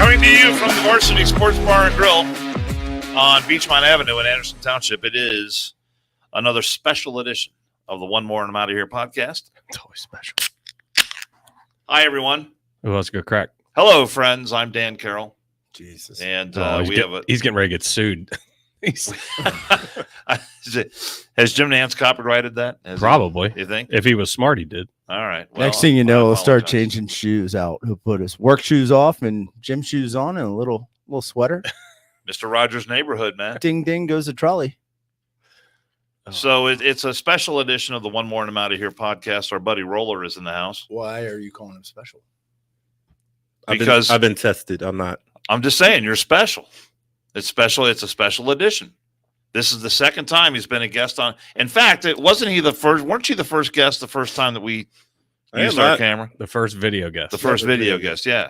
Coming to you from the Varsity Sports Bar and Grill on Beachmont Avenue in Anderson Township, it is another special edition of the One More and I'm Out of Here podcast. It's always special. Hi, everyone. Who else go crack? Hello, friends. I'm Dan Carroll. Jesus. And he's getting ready to get sued. Has Jim Nance copyrighted that? Probably. You think? If he was smart, he did. All right. Well, next thing you know, he'll start changing shoes out. He'll put his work shoes off and gym shoes on and a little sweater. Mr. Rogers' neighborhood, man. Ding, ding goes the trolley. So it's a special edition of the One More and I'm Out of Here podcast. Our buddy Roller is in the house. Why are you calling him special? Because I've been tested. I'm not. I'm just saying you're special. It's special. It's a special edition. This is the second time he's been a guest on. In fact, wasn't he the first? Weren't you the first guest the first time that we used our camera? The first video guest. The first video guest, yeah.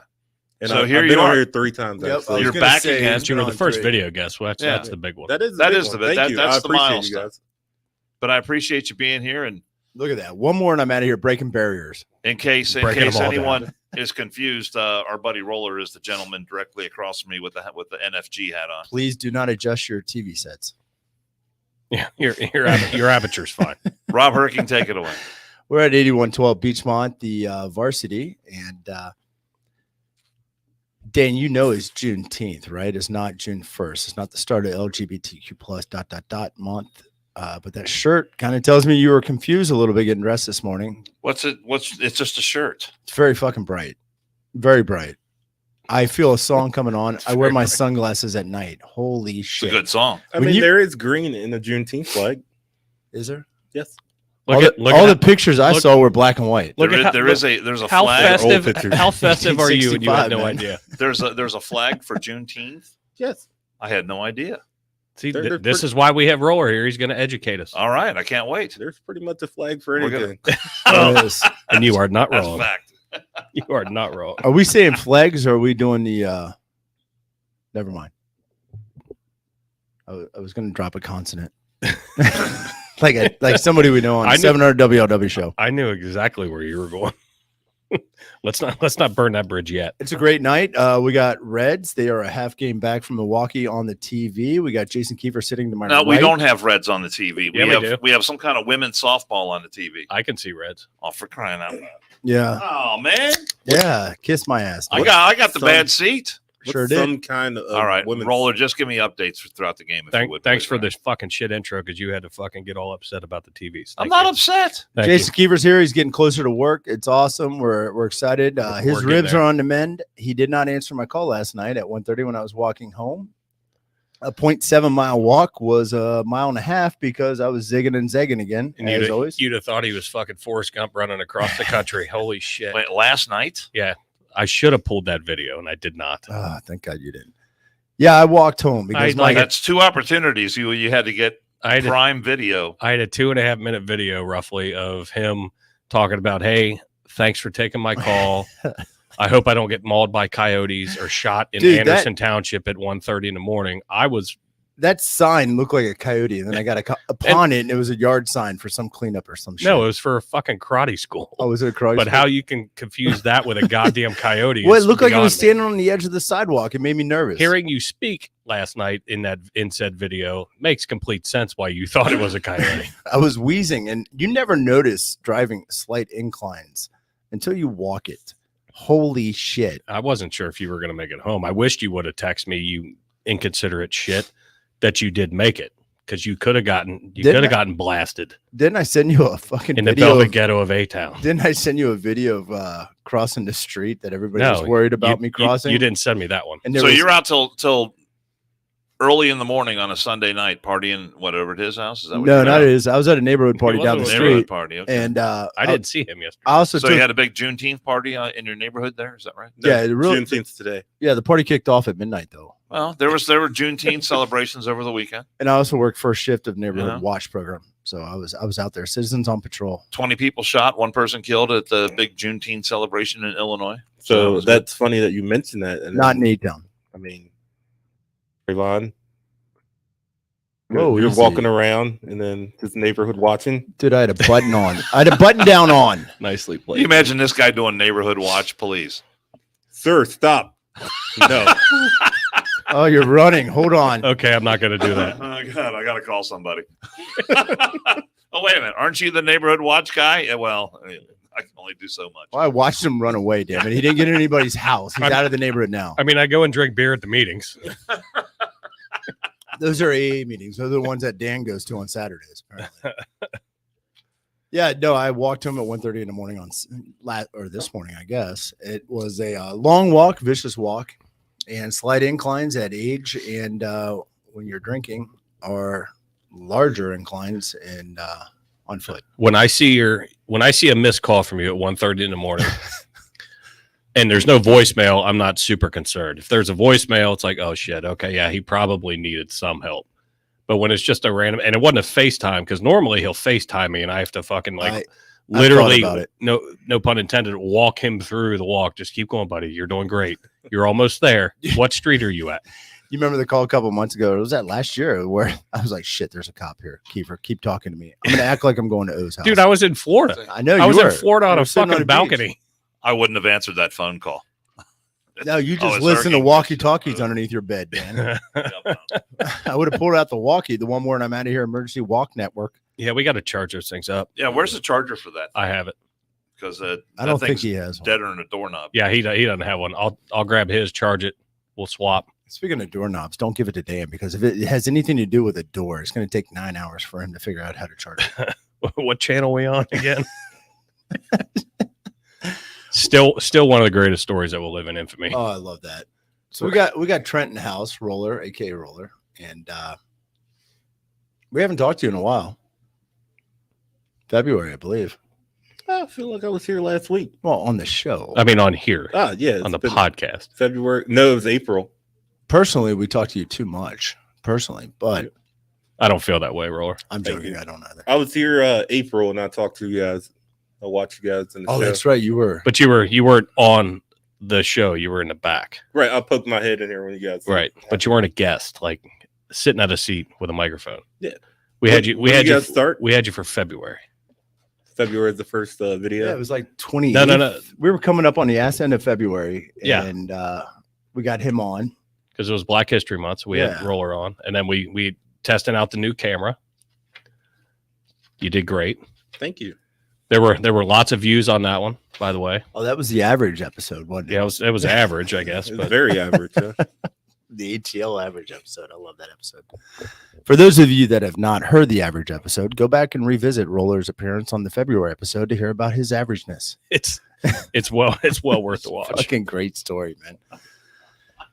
And so I've been on here 3 times. Yep, you're back again. You were the first video guest. Well, that's the big one. That's the milestone. But I appreciate you being here. And look at that. One more, and I'm out of here breaking barriers. In case anyone is confused, our buddy Roller is the gentleman directly across from me with the NFG hat on. Please do not adjust your TV sets. Yeah, your aperture's fine. Rob Herking, take it away. We're at 8112 Beachmont, the varsity, and Dan, you know it's Juneteenth, right? It's not June 1st. It's not the start of LGBTQ plus ... month. But that shirt kind of tells me you were confused a little bit getting dressed this morning. It's just a shirt. It's very fucking bright. Very bright. I feel a song coming on. I wear my sunglasses at night. Holy shit. It's a good song. I mean, there is green in the Juneteenth flag. Is there? Yes. All the pictures I saw were black and white. There's a flag. How festive are you? And you have no idea. There's a flag for Juneteenth. Yes. I had no idea. See, this is why we have Roller here. He's going to educate us. All right. I can't wait. There's pretty much a flag for anything. And you are not wrong. That's fact. You are not wrong. Are we saying flags or are we doing the never mind. I was going to drop a consonant. like somebody we know on the 700 WLW show. I knew exactly where you were going. Let's not burn that bridge yet. It's a great night. We got Reds. They are a half game back from Milwaukee on the TV. We got Jason Kiefer sitting to my right. No, we don't have Reds on the TV. We have some kind of women's softball on the TV. I can see Reds. Oh, for crying out loud. Yeah. Oh, man. Yeah. Kiss my ass. I got the bad seat. Sure did. Some kind of all right, Roller, just give me updates throughout the game. Thanks for this fucking shit intro because you had to fucking get all upset about the TVs. I'm not upset. Jason Kiefer's here. He's getting closer to work. It's awesome. We're excited. His ribs are on the mend. He did not answer my call last night at 1:30 when I was walking home. A 0.7 mile walk was a mile and a half because I was zigging and zagging again. And as always, you'd have thought he was fucking Forrest Gump running across the country. Holy shit! Wait, last night? Yeah. I should have pulled that video, and I did not. Thank God you didn't. Yeah, I walked home because that's 2 opportunities you had to get prime video. I had a 2.5 minute video roughly of him talking about, hey, thanks for taking my call. I hope I don't get mauled by coyotes or shot in Anderson Township at 1:30 in the morning. That sign looked like a coyote, and then I got upon it, and it was a yard sign for some cleanup or some shit. No, it was for a fucking karate school. Oh, was it a karate But school? how you can confuse that with a goddamn coyote? Well, it looked like it was standing on the edge of the sidewalk. It made me nervous. Hearing you speak last night in said video makes complete sense why you thought it was a coyote. I was wheezing, and you never notice driving slight inclines until you walk it. Holy shit. I wasn't sure if you were going to make it home. I wished you would have texted me, you inconsiderate shit, that you did make it, because you could have gotten blasted. Didn't I send you a fucking in video the Velvet Ghetto of A-Town? Didn't I send you a video of crossing the street that everybody was worried about me crossing? You didn't send me that one. And so you're out till early in the morning on a Sunday night partying whatever at his house? Is that what no, not his. I was at a neighborhood party down the street. Party, okay. And I didn't see him yesterday. I also you had a big Juneteenth party in your neighborhood there? Is that right? Yeah, Juneteenth today. Yeah, the party kicked off at midnight though. Well, there were Juneteenth celebrations over the weekend. And I also worked first shift of neighborhood watch program. So I was out there, citizens on patrol. 20 people shot, 1 person killed at the big Juneteenth celebration in Illinois. So that's funny that you mentioned that. And not in A-Town. I mean, Trayvon. Whoa, you're walking around and then his neighborhood watching. Dude, I had a button on. I had a button down on. Nicely played. Can you imagine this guy doing neighborhood watch, please? Sir, stop. No. Oh, you're running. Hold on. Okay, I'm not going to do that. Oh God, I got to call somebody. Oh, wait a minute. Aren't you the neighborhood watch guy? Yeah, well, I can only do so much. Well, I watched him run away, damn it. He didn't get in anybody's house. He's out of the neighborhood now. I mean, I go and drink beer at the meetings. Those are AA meetings. Those are the ones that Dan goes to on Saturdays, apparently. Yeah, no, I walked home at 1:30 in the morning or this morning, I guess. It was a long walk, vicious walk, and slight inclines at age and when you're drinking are larger inclines and on foot. When I see a missed call from you at 1:30 in the morning and there's no voicemail, I'm not super concerned. If there's a voicemail, it's like, oh shit, okay, yeah, he probably needed some help. But when it's just a random, and it wasn't a FaceTime, because normally he'll FaceTime me and I have to fucking literally, no pun intended, walk him through the walk. Just keep going, buddy. You're doing great. You're almost there. What street are you at? You remember the call a couple months ago? It was that last year where I was like, shit, there's a cop here. Kiefer, keep talking to me. I'm going to act like I'm going to O's house. Dude, I was in Florida. I know I was in Florida on a fucking balcony. I wouldn't have answered that phone call. No, you just listen to walkie-talkies underneath your bed, Dan. I would have pulled out the walkie, the one where I'm out of here, emergency walk network. Yeah, we got to charge those things up. Yeah, where's the charger for that? I have it. Because I don't think he has one. Deader than a doorknob. Yeah, he doesn't have one. I'll grab his, charge it. We'll swap. Speaking of doorknobs, don't give it to Dan, because if it has anything to do with a door, it's going to take 9 hours for him to figure out how to charge it. What channel are we on again? Still one of the greatest stories that will live in infamy. Oh, I love that. So we got Trent in the house, Roller, aka Roller, and we haven't talked to you in a while. February, I believe. I feel like I was here last week. Well, on the show. I mean, on here. Yeah. On the podcast. February. No, it was April. Personally, we talked to you too much. Personally, but I don't feel that way, Roller. I'm joking. I don't either. I was here April and I talked to you guys. I watched you guys in the show. That's right. You were. But you weren't on the show. You were in the back. Right. I poked my head in here when you guys. Right. But you weren't a guest, like sitting at a seat with a microphone. Yeah. We had you start? We had you for February. February is the first video. Yeah, it was like 20. No. We were coming up on the ass end of February. Yeah. And we got him on. Because it was Black History Month. So we had Roller on. And then we testing out the new camera. You did great. Thank you. There were lots of views on that one, by the way. Oh, that was the average episode, wasn't it? Yeah, it was average, I guess. It was very average. Huh? The ATL average episode. I love that episode. For those of you that have not heard the average episode, go back and revisit Roller's appearance on the February episode to hear about his averageness. It's well worth the watch. Fucking great story, man.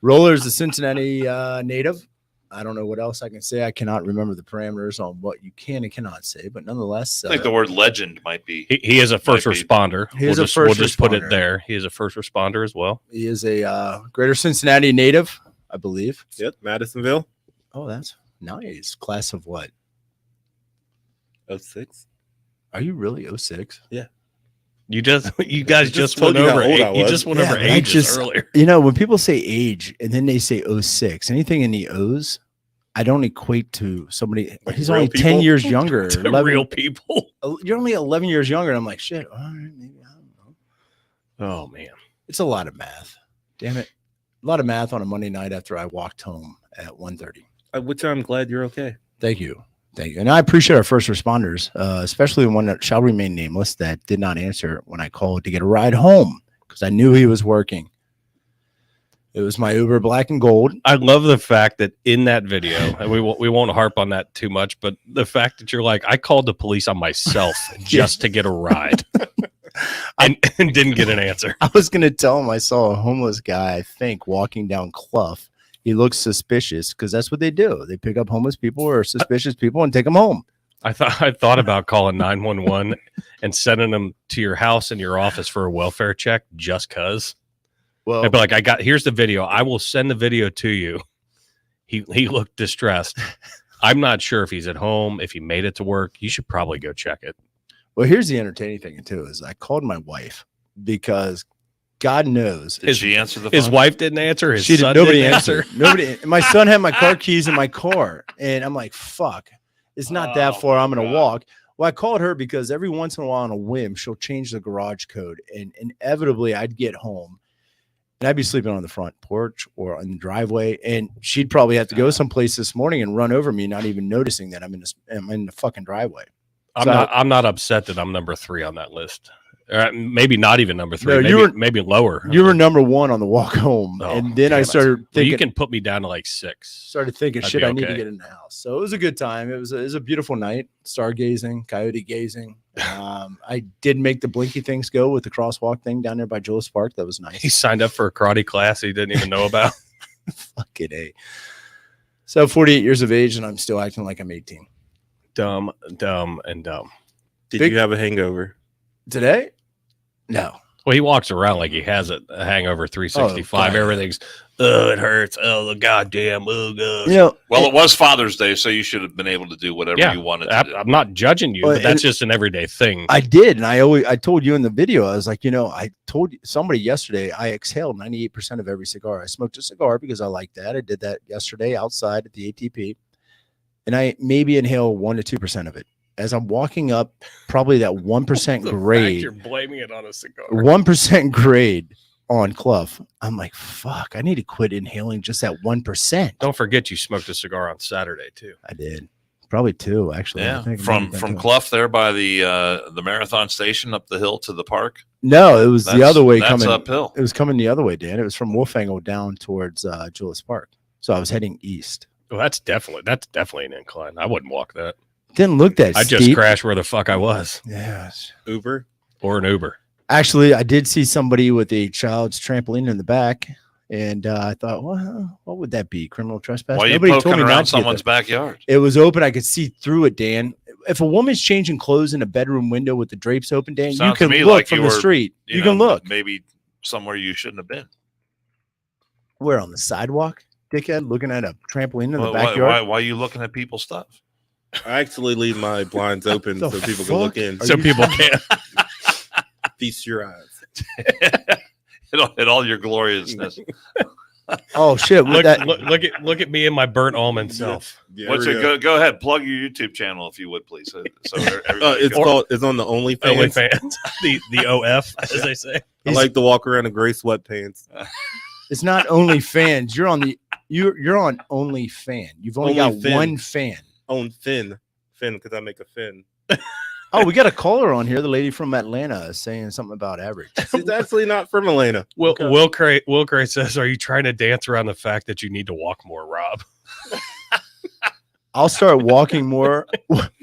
Roller's a Cincinnati native. I don't know what else I can say. I cannot remember the parameters on what you can and cannot say, but nonetheless, I think the word legend might be. He is a first responder. We'll just put it there. He is a first responder as well. He is a greater Cincinnati native, I believe. Yep, Madisonville. Oh, that's nice. Class of what? 06. Are you really 06? Yeah. You guys just told went you over. how old I You was. just went over ages earlier. You know, when people say age and then they say 06, anything in the O's, I don't equate to somebody. Like he's real only people? 10 years younger. To 11, real people. You're only 11 years younger. And I'm like, shit. All right, maybe I don't know. Oh man, it's a lot of math. Damn it, a lot of math on a Monday night after I walked home at 1:30. Which I'm glad you're okay. Thank you. And I appreciate our first responders, especially the one that shall remain nameless that did not answer when I called to get a ride home because I knew he was working. It was my Uber Black and Gold. I love the fact that in that video, and we won't harp on that too much, but the fact that you're like, I called the police on myself just to get a ride and didn't get an answer. I was going to tell him I saw a homeless guy, I think, walking down Clough. He looks suspicious because that's what they do. They pick up homeless people or suspicious people and take them home. I thought about calling 911 and sending them to your house and your office for a welfare check just because. Well, I'd be like, here's the video. I will send the video to you. He looked distressed. I'm not sure if he's at home, if he made it to work. You should probably go check it. Well, here's the entertaining thing too, is I called my wife because God knows. Did she answer the phone? His wife didn't answer. His son nobody didn't answered. Nobody. My son had my car keys in my car, and I'm like, "Fuck, it's not that far. I'm gonna walk." Well, I called her because every once in a while, on a whim, she'll change the garage code, and inevitably, I'd get home, And I'd be sleeping on the front porch or on the driveway, and she'd probably have to go someplace this morning and run over me, not even noticing that I'm in the fucking driveway. I'm not upset that I'm number 3 on that list. Maybe not even number 3. No, maybe lower. You were number 1 on the walk home, and then I started thinking. You can put me down to like 6. Started thinking, shit, I need to get in the house. So it was a good time. It was a beautiful night. Stargazing, coyote gazing. I did make the blinky things go with the crosswalk thing down there by Julius Park. That was nice. He signed up for a karate class he didn't even know about. Fucking A. So 48 years of age, and I'm still acting like I'm 18. Dumb. Did you have a hangover Today? No. Well, he walks around like he has a hangover 365. Everything's, it hurts. Oh, goddamn. Oh, God. Well, it was Father's Day, so you should have been able to do whatever you wanted to do. I'm not judging you, but that's just an everyday thing. I did, and I told you in the video, I was like, I told somebody yesterday, I exhaled 98% of every cigar. I smoked a cigar because I like that. I did that yesterday outside at the ATP, and I maybe inhale 1 to 2% of it. As I'm walking up, probably that 1% grade. You're blaming it on a cigar. 1% grade on Clough. I'm like, fuck, I need to quit inhaling just that 1%. Don't forget you smoked a cigar on Saturday too. I did. Probably 2, actually. Yeah, from Clough there by the marathon station up the hill to the park. No, it was the other way coming. That's uphill. It was coming the other way, Dan. It was from Wolfangle down towards Julius Park. So I was heading east. Well, that's definitely an incline. I wouldn't walk that. Didn't look that I steep. just crashed where the fuck I was. Yes. Uber or an Uber. Actually, I did see somebody with a child's trampoline in the back, and I thought, well, what would that be? Criminal trespass? Why are you poking around someone's backyard? It was open. I could see through it, Dan. If a woman's changing clothes in a bedroom window with the drapes open, Dan, you can look from the street. You can look. Maybe somewhere you shouldn't have been. Where, on the sidewalk, dickhead, looking at a trampoline in the backyard? Why are you looking at people's stuff? I actually leave my blinds open so people can look in. So people can feast your eyes. At all your gloriousness. Oh shit! Look at me and my burnt almond self. Yeah, go ahead, plug your YouTube channel if you would, please. So it's on the OnlyFans. the OF, as they say. I like to walk around in gray sweatpants. It's not OnlyFans. You're on OnlyFan. You've only got one fan. On Finn, because I make a fin. Oh, we got a caller on here. The lady from Atlanta is saying something about average. She's actually not from Atlanta. Will Cray says, "Are you trying to dance around the fact that you need to walk more, Rob?" I'll start walking more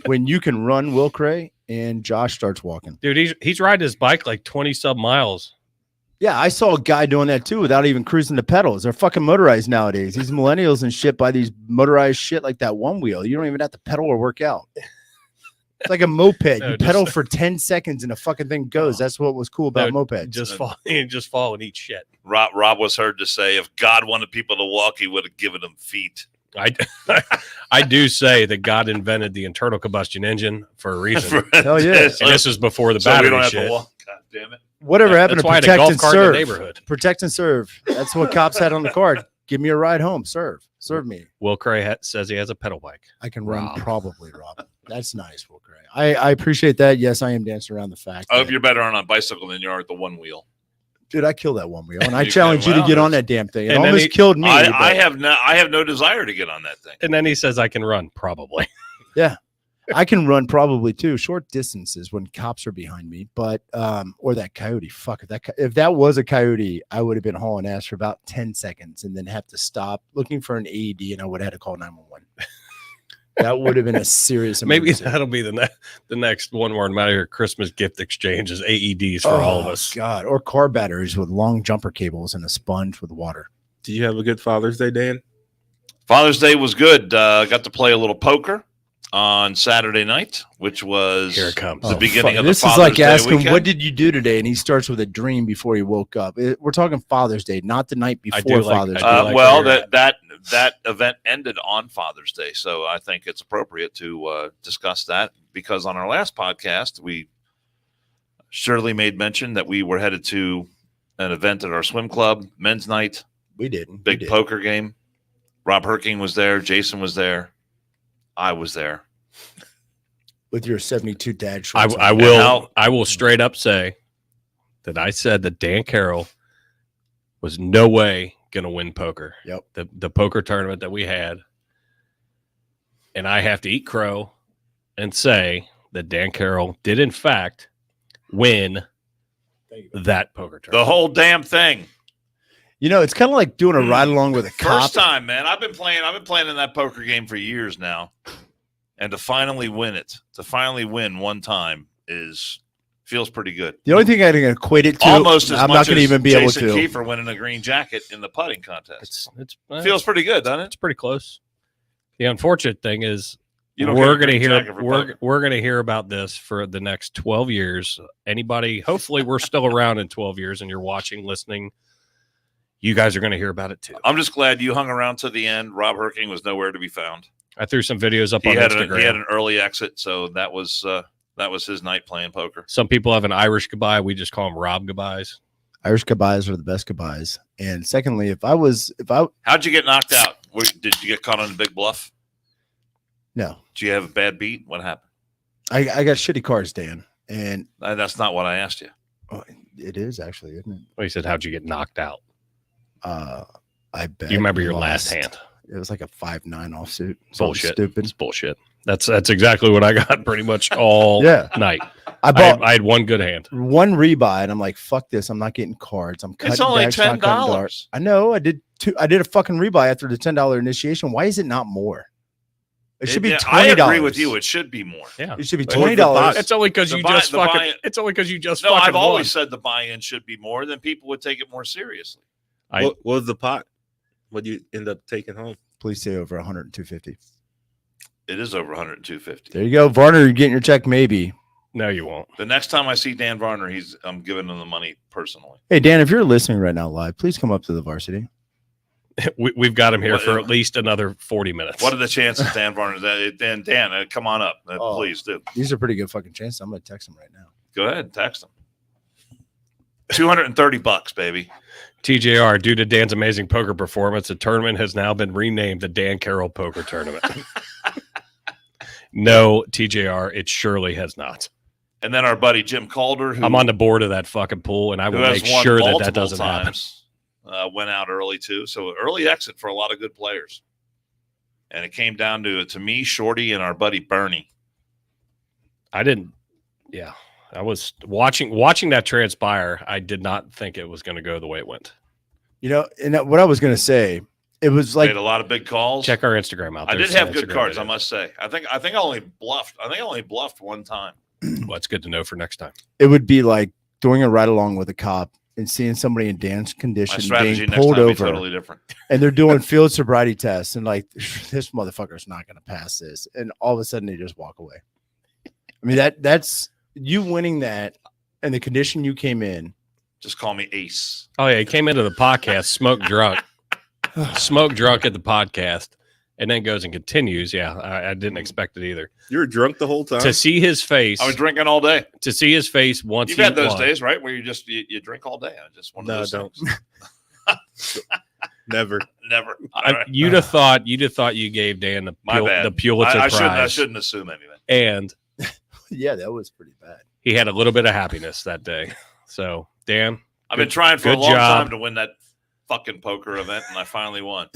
when you can run, Will Cray, and Josh starts walking. Dude, he's riding his bike like 20 sub miles. Yeah, I saw a guy doing that too without even cruising the pedals. They're fucking motorized nowadays. These millennials and shit buy these motorized shit like that one wheel. You don't even have to pedal or work out. It's like a moped. You pedal for 10 seconds and the fucking thing goes. That's what was cool about mopeds. Just fall and eat shit. Rob was heard to say, if God wanted people to walk, he would have given them feet. I do say that God invented the internal combustion engine for a reason. Hell yeah. And this is before the battery we don't have shit. to walk. God damn it. Whatever happened to protect and serve? Neighborhood. Protect and serve. That's what cops had on the card. Give me a ride home. Serve me. Will Cray says he has a pedal bike. I can run probably, Rob. That's nice, Will Cray. I appreciate that. Yes, I am dancing around the fact. I hope you're better on a bicycle than you are at the one wheel. Dude, I killed that one wheel, and I challenge you to get on that damn thing. It almost killed me. I have no desire to get on that thing. And then he says, "I can run probably." Yeah. I can run probably too, short distances when cops are behind me, but or that coyote. Fuck, if that was a coyote, I would have been hauling ass for about 10 seconds and then have to stop looking for an AED, and I would have had to call 911. That would have been a serious emergency. Maybe that'll be the next one where no matter your Christmas gift exchange is AEDs for all of us. God, or car batteries with long jumper cables and a sponge with water. Do you have a good Father's Day, Dan? Father's Day was good. Got to play a little poker on Saturday night, which was here it comes. The beginning of this the is Father's like Day asking, weekend. what did you do today? And he starts with a dream before he woke up. We're talking Father's Day, not the night before Father's Day. Well, that event ended on Father's Day, so I think it's appropriate to discuss that, because on our last podcast, we surely made mention that we were headed to an event at our swim club, men's night. We did. Big poker game. Rob Herking was there. Jason was there. I was there. With your 72 dad shorts. I will straight up say that I said that Dan Carroll was no way going to win poker. Yep. The poker tournament that we had. And I have to eat crow and say that Dan Carroll did, in fact, win that poker tournament. The whole damn thing. You know, it's kind of like doing a ride along with a cop. First time, man. I've been playing in that poker game for years now. And to finally win it, to finally win one time feels pretty good. The only thing I can equate it to, Almost as I'm much not going to as even be Jason able to. Kiefer winning a green jacket in the putting contest. It's Feels pretty good, doesn't it? It's pretty close. The unfortunate thing is You don't we're get a going to green hear jacket for poker. we're going to hear about this for the next 12 years. Anybody, hopefully we're still around in 12 years and you're watching, listening. You guys are going to hear about it too. I'm just glad you hung around to the end. Rob Herking was nowhere to be found. I threw some videos up He on had Instagram. an early exit, so that was his night playing poker. Some people have an Irish goodbye. We just call them Rob goodbyes. Irish goodbyes are the best goodbyes. And secondly, How'd you get knocked out? Did you get caught on a big bluff? No, Did you have a bad beat? What happened? I got shitty cards, Dan, and That's not what I asked you. it is actually, isn't it? Well, he said, "How'd you get knocked out?" I bet. Do you remember your lost. last hand? It was like a 5-9 offsuit. Bullshit. Stupid. It's bullshit. That's exactly what I got pretty much all night. I had one good hand. one rebuy, and I'm like, "Fuck this! I'm not getting cards. I'm cutting. It's only decks, not cutting $10. darts." I know. I did a fucking rebuy after the $10 initiation. Why is it not more? It should be $20. I agree with you. It should be more. Yeah, It should be Well, $20. it's only because The you buy- just the fucking. buy- It's only because you just. No, fucking I've always won. said the buy-in should be more. Then people would take it more seriously. What was the pot? What you end up taking home? Please say over 100-250. It is over 102.50. There you go, Varner. You're getting your check, maybe. No, you won't. The next time I see Dan Varner, I'm giving him the money personally. Hey, Dan, if you're listening right now live, please come up to the varsity. We've got him here What- for at least another 40 minutes. What are the chances, Dan Varner? Dan, come on up. Oh. Please do. These are pretty good fucking chances. I'm going to text him right now. Go ahead, text him. $230, baby. TJR, due to Dan's amazing poker performance, the tournament has now been renamed the Dan Carroll Poker Tournament. No, TJR, it surely has not. And then our buddy Jim Calder, who I'm on the board of that fucking pool, and I who will has make won sure that multiple doesn't happen. times, went out early too. So early exit for a lot of good players. And it came down to me, Shorty, and our buddy Bernie. I was watching that transpire. I did not think it was going to go the way it went. You know, and what I was going to say, it was like, Made a lot of big calls. Check our Instagram out. I There's did have some good Instagram cards, I videos. must say. I think I only bluffed one time. Well, that's good to know for next time. it would be like doing a ride along with a cop and seeing somebody in Dan's My condition strategy being next pulled time will be over, totally different. and they're doing field sobriety tests, and like, this motherfucker's not going to pass this, and all of a sudden they just walk away. I mean, that's you winning that, and the condition you came in. Just call me Ace. Oh yeah, he came into the podcast smoke drunk at the podcast, and then goes and continues. Yeah, I didn't expect it either. You were drunk the whole time. To see his face, I was drinking all day. to see his face once You've he had those won. days, right? Where you drink all day. I just one of No, those I don't. things. Never. Never. All right. You'd have thought you gave Dan the My bad. the Pulitzer I Prize, shouldn't assume anything. and Yeah, that was pretty bad. he had a little bit of happiness that day. So Dan, I've been trying for a good long job. time to win that fucking poker event, and I finally won.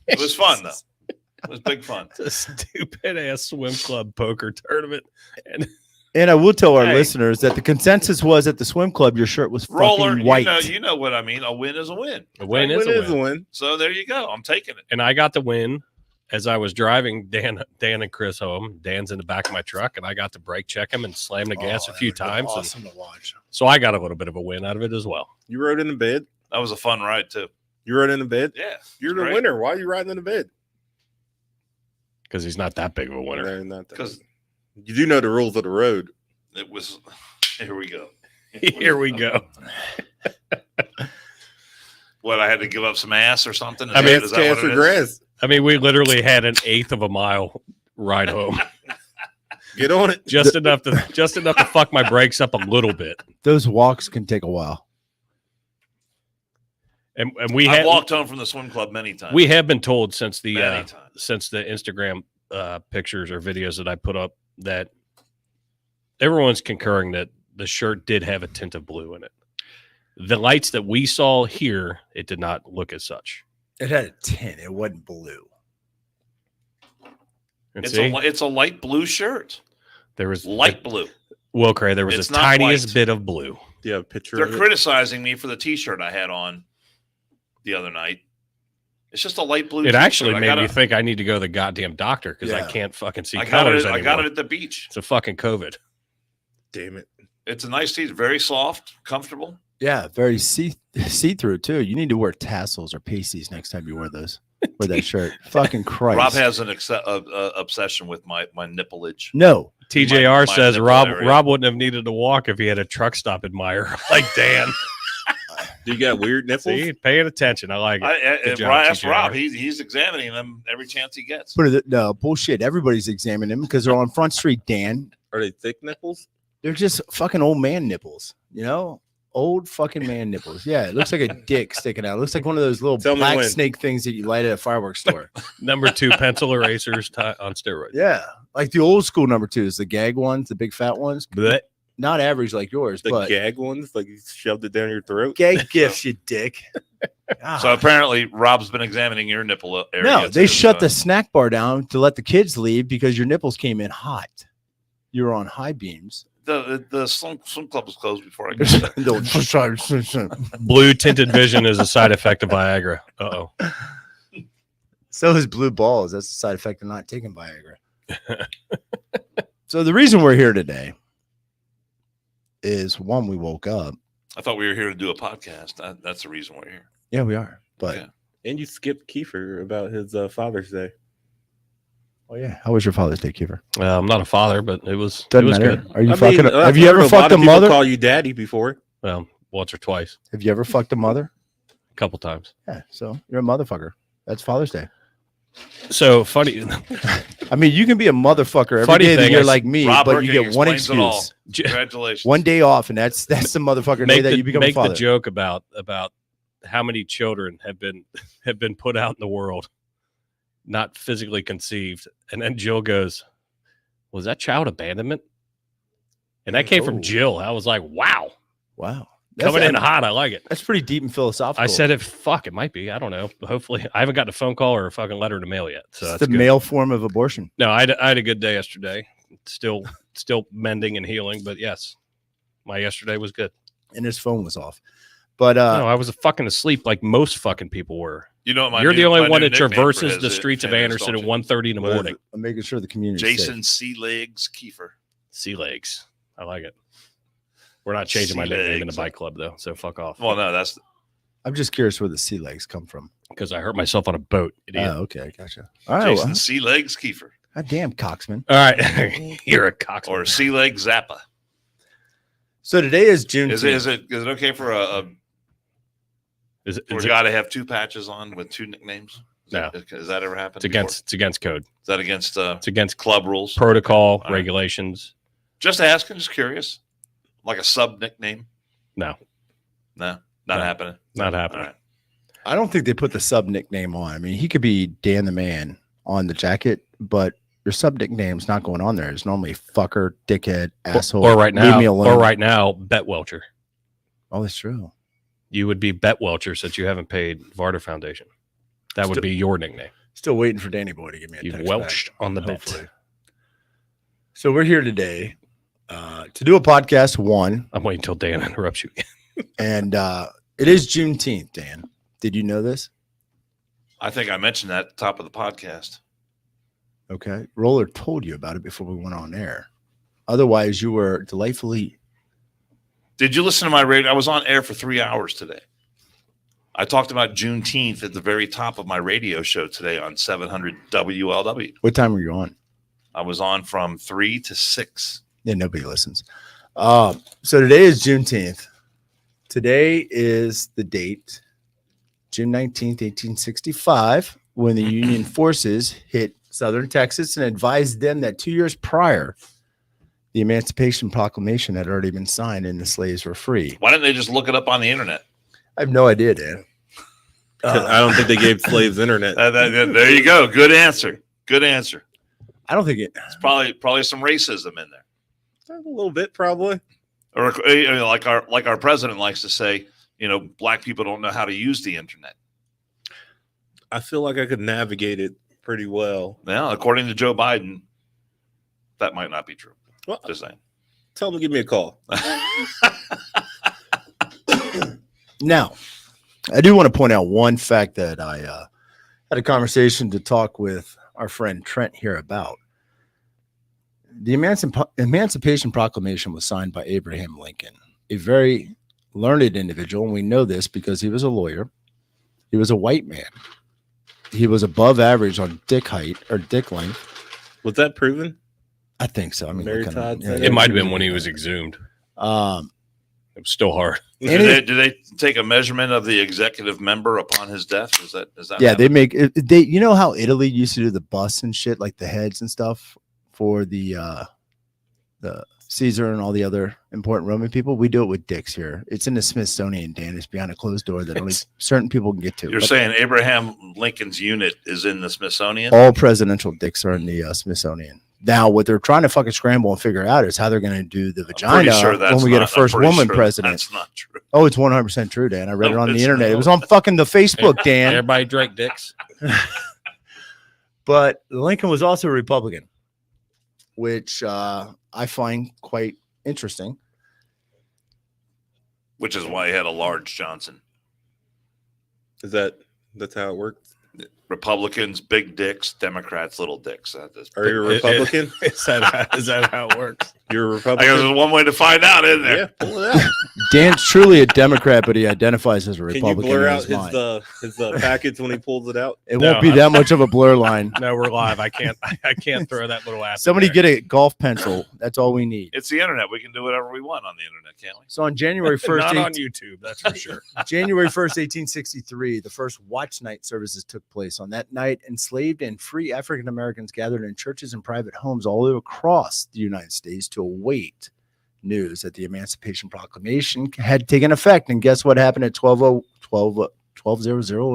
It was fun though. It was big fun. it's a stupid ass swim club poker tournament, and And I will tell our Hey. listeners that the consensus was at the swim club, your shirt was Roller, fucking white. you know what I mean. A win is a win. a win is a win. So there you go. I'm taking it. And I got the win as I was driving Dan and Chris home. Dan's in the back of my truck, and I got to brake check him and slam the gas Oh, a few that would've been times. and Awesome to watch. so I got a little bit of a win out of it as well. You rode in the bed. That was a fun ride too. You rode in the bed. Yeah, You're the great. winner. Why are you riding in the bed? Because he's not that big of a winner. No, not that. 'Cause- You do know the rules of the road. It was. Here we go. Here we go. What, I had to give up some ass or something? I mean, is that what for it is? grass. I mean, we literally had an eighth of a mile ride home, Get on it. just enough to fuck my brakes up a little bit. Those walks can take a while. And we I had walked home from the swim club many times. we have been told since the Many times. Instagram pictures or videos that I put up that everyone's concurring that the shirt did have a tint of blue in it. The lights that we saw here, it did not look as such. It had a tint. It wasn't blue. And It's a light blue shirt. There was Light blue. Wilcray, there was It's the not tiniest white. bit of blue. Do you have a picture They're of it? criticizing me for the T-shirt I had on the other night. It's just a light blue. It T-shirt. actually I made got me it- think I need to go to the goddamn doctor because I Yeah. can't fucking see I got colors it. I anymore. got it at the beach. It's a fucking COVID. Damn it. It's a nice T-shirt, very soft, comfortable. Yeah, very see-through too. You need to wear tassels or pasties next time you wear those. Wear that shirt. Fucking Christ. Rob has an obsession with my nipplage. no. TJR my says nipple Rob area. wouldn't have needed to walk if he had a truck stop admirer like Dan. Do you got weird nipples? See, paying attention. I like it. Good job, That's TJR. Rob. He's examining them every chance he gets. But no bullshit. Everybody's examining them because they're on Front Street, Dan. Are they thick nipples? They're just fucking old man nipples. You know, old fucking man nipples. Yeah, it looks like a dick sticking out. It looks like one of those little Tell me black when. snake things that you light at a fireworks store. Number 2 pencil erasers on steroids. Yeah, like the old school number 2s, the gag ones, the big fat ones. Blech. Not average like yours, The but gag ones, like you shoved it down your throat? gag gifts, you dick. Ah. So apparently, Rob's been examining your nipple area. No, they too, shut so- the snack bar down to let the kids leave because your nipples came in hot. You were on high beams. the swim club was closed before I got there. Blue tinted vision is a side effect of Viagra. Uh-oh. So is blue balls. That's a side effect of not taking Viagra. So the reason we're here today is one, we woke up. I thought we were here to do a podcast. That's the reason we're here. Yeah, we are. But Yeah. And you skipped Kiefer about his Father's Day. oh yeah, how was your Father's Day, Kiefer? I'm not a father, but it was Doesn't good. matter. Are you I fucking? mean, have I've you heard ever lot fucked a of people mother? Call you daddy before. Well, once or twice, Have you ever fucked a mother? a couple times. Yeah. So you're a motherfucker. That's Father's Day. So funny. I mean, you can be a motherfucker every Funny day of the thing year is, like me, Rob but you Hurking get one explains it all. excuse, Congratulations. one day off, and that's the motherfucker day make that the, you become a make the father. joke about how many children have been put out in the world, not physically conceived, and then Jill goes, "Was that child abandonment?" And that came Oh. from Jill. I was like, "Wow, Wow, coming in hot. I like it." That's pretty deep and philosophical. I said, "It might be. I don't know. Hopefully, I haven't gotten a phone call or a fucking letter in the mail yet." So it's that's the good. male form of abortion. No, I had a good day yesterday. Still mending and healing, but yes, my yesterday was good. And his phone was off. But No, I was fucking asleep like most fucking people were. You know, You're the only my one new that nickname for traverses his- the streets of his Anderson at don't 1:30 in the What is morning. I'm making sure the community. Jason Sea Legs Kiefer. Sea legs. I like it. We're not changing my Sea nickname in the legs. bike club though, so fuck off. Well, no, that's I'm just curious where the sea legs come from. Because I hurt myself on a boat. Idiot. Oh, okay, gotcha. All right, Jason well, Sea Legs Kiefer God damn, Coxman. All right, you're a cock. or Sea Leg Zappa. So today is June. Is it okay for a Is it, for is a it- guy to have two patches on with two nicknames? No. Has that ever happened? it's against code. Is that against It's against club rules? protocol right. regulations. Just asking, just curious. Like a sub nickname? No, Not No. happening. not All happening. right. I don't think they put the sub nickname on. I mean, he could be Dan the Man on the jacket, but your sub nickname's not going on there. It's normally fucker, dickhead, asshole. Or right leave now, me alone. Bet Welcher. Oh, that's true. You would be Bet Welcher since you haven't paid Varder Foundation. That would Still- be your nickname. Still waiting for Danny Boy to give me a You text welched back, on the hopefully. bet. So we're here today to do a podcast, one, I'm waiting until Dan interrupts you. and it is Juneteenth, Dan. Did you know this? I think I mentioned that at the top of the podcast. Okay. Roller told you about it before we went on air. Otherwise, you were delightfully. Did you listen to my radio? I was on air for 3 hours today. I talked about Juneteenth at the very top of my radio show today on 700 WLW. What time were you on? I was on from 3 to 6. Yeah, nobody listens. So today is Juneteenth. Today is the date, June 19th, 1865, when the Union forces hit southern Texas and advised them that 2 years prior, the Emancipation Proclamation had already been signed and the slaves were free. Why didn't they just look it up on the internet? I have no idea, Dan. I don't think they gave slaves internet. There you go. Good answer. Good answer. I don't think it. It's probably some racism in there. A little bit, probably. Or like our president likes to say, black people don't know how to use the internet. I feel like I could navigate it pretty well. Now, according to Joe Biden, that might not be true. Well, Just saying. tell him to give me a call. Now, I do want to point out one fact that I had a conversation to talk with our friend Trent here about. The Emancipation Proclamation was signed by Abraham Lincoln, a very learned individual, and we know this because he was a lawyer. He was a white man. He was above average on dick height or dick length. Was that proven? I think so. I mean, Mary look at him. Todd said It might have been when he was exhumed. It was still hard. Did they take a measurement of the executive member upon his death? Is that Yeah, happen? they make it. You know how Italy used to do the busts and shit, like the heads and stuff for the Caesar and all the other important Roman people? We do it with dicks here. It's in the Smithsonian, Dan. It's behind a closed door that only certain people can get to. You're saying Abraham Lincoln's unit is in the Smithsonian? All presidential dicks are in the Smithsonian. Now, what they're trying to fucking scramble and figure out is how they're going to do the vagina when we get a first woman president. That's not true. Oh, it's 100% true, Dan. I read it on the it's internet. not. It was on fucking the Facebook, Dan. Everybody drank dicks. But Lincoln was also a Republican, which I find quite interesting. Which is why he had a large Johnson. That's how it works? Republicans, big dicks. Democrats, little dicks. Are you a Republican? Is that how it works? You're a I Republican? guess there's one way to find out, isn't there? Yeah, pull it out. Dan's truly a Democrat, but he identifies as a Can Republican. you blur in out his his mind. packets when he pulls it out? It No, won't be that much of a blur line. No, we're live. I can't throw that little app. Somebody get a golf pencil. That's all we need. It's the internet. We can do whatever we want on the internet, can't we? So on January 1st, Not on YouTube, that's for sure. January 1st, 1863, the first watch night services took place. On that night, enslaved and free African Americans gathered in churches and private homes all across the United States to await news that the Emancipation Proclamation had taken effect. And guess what happened at 12:00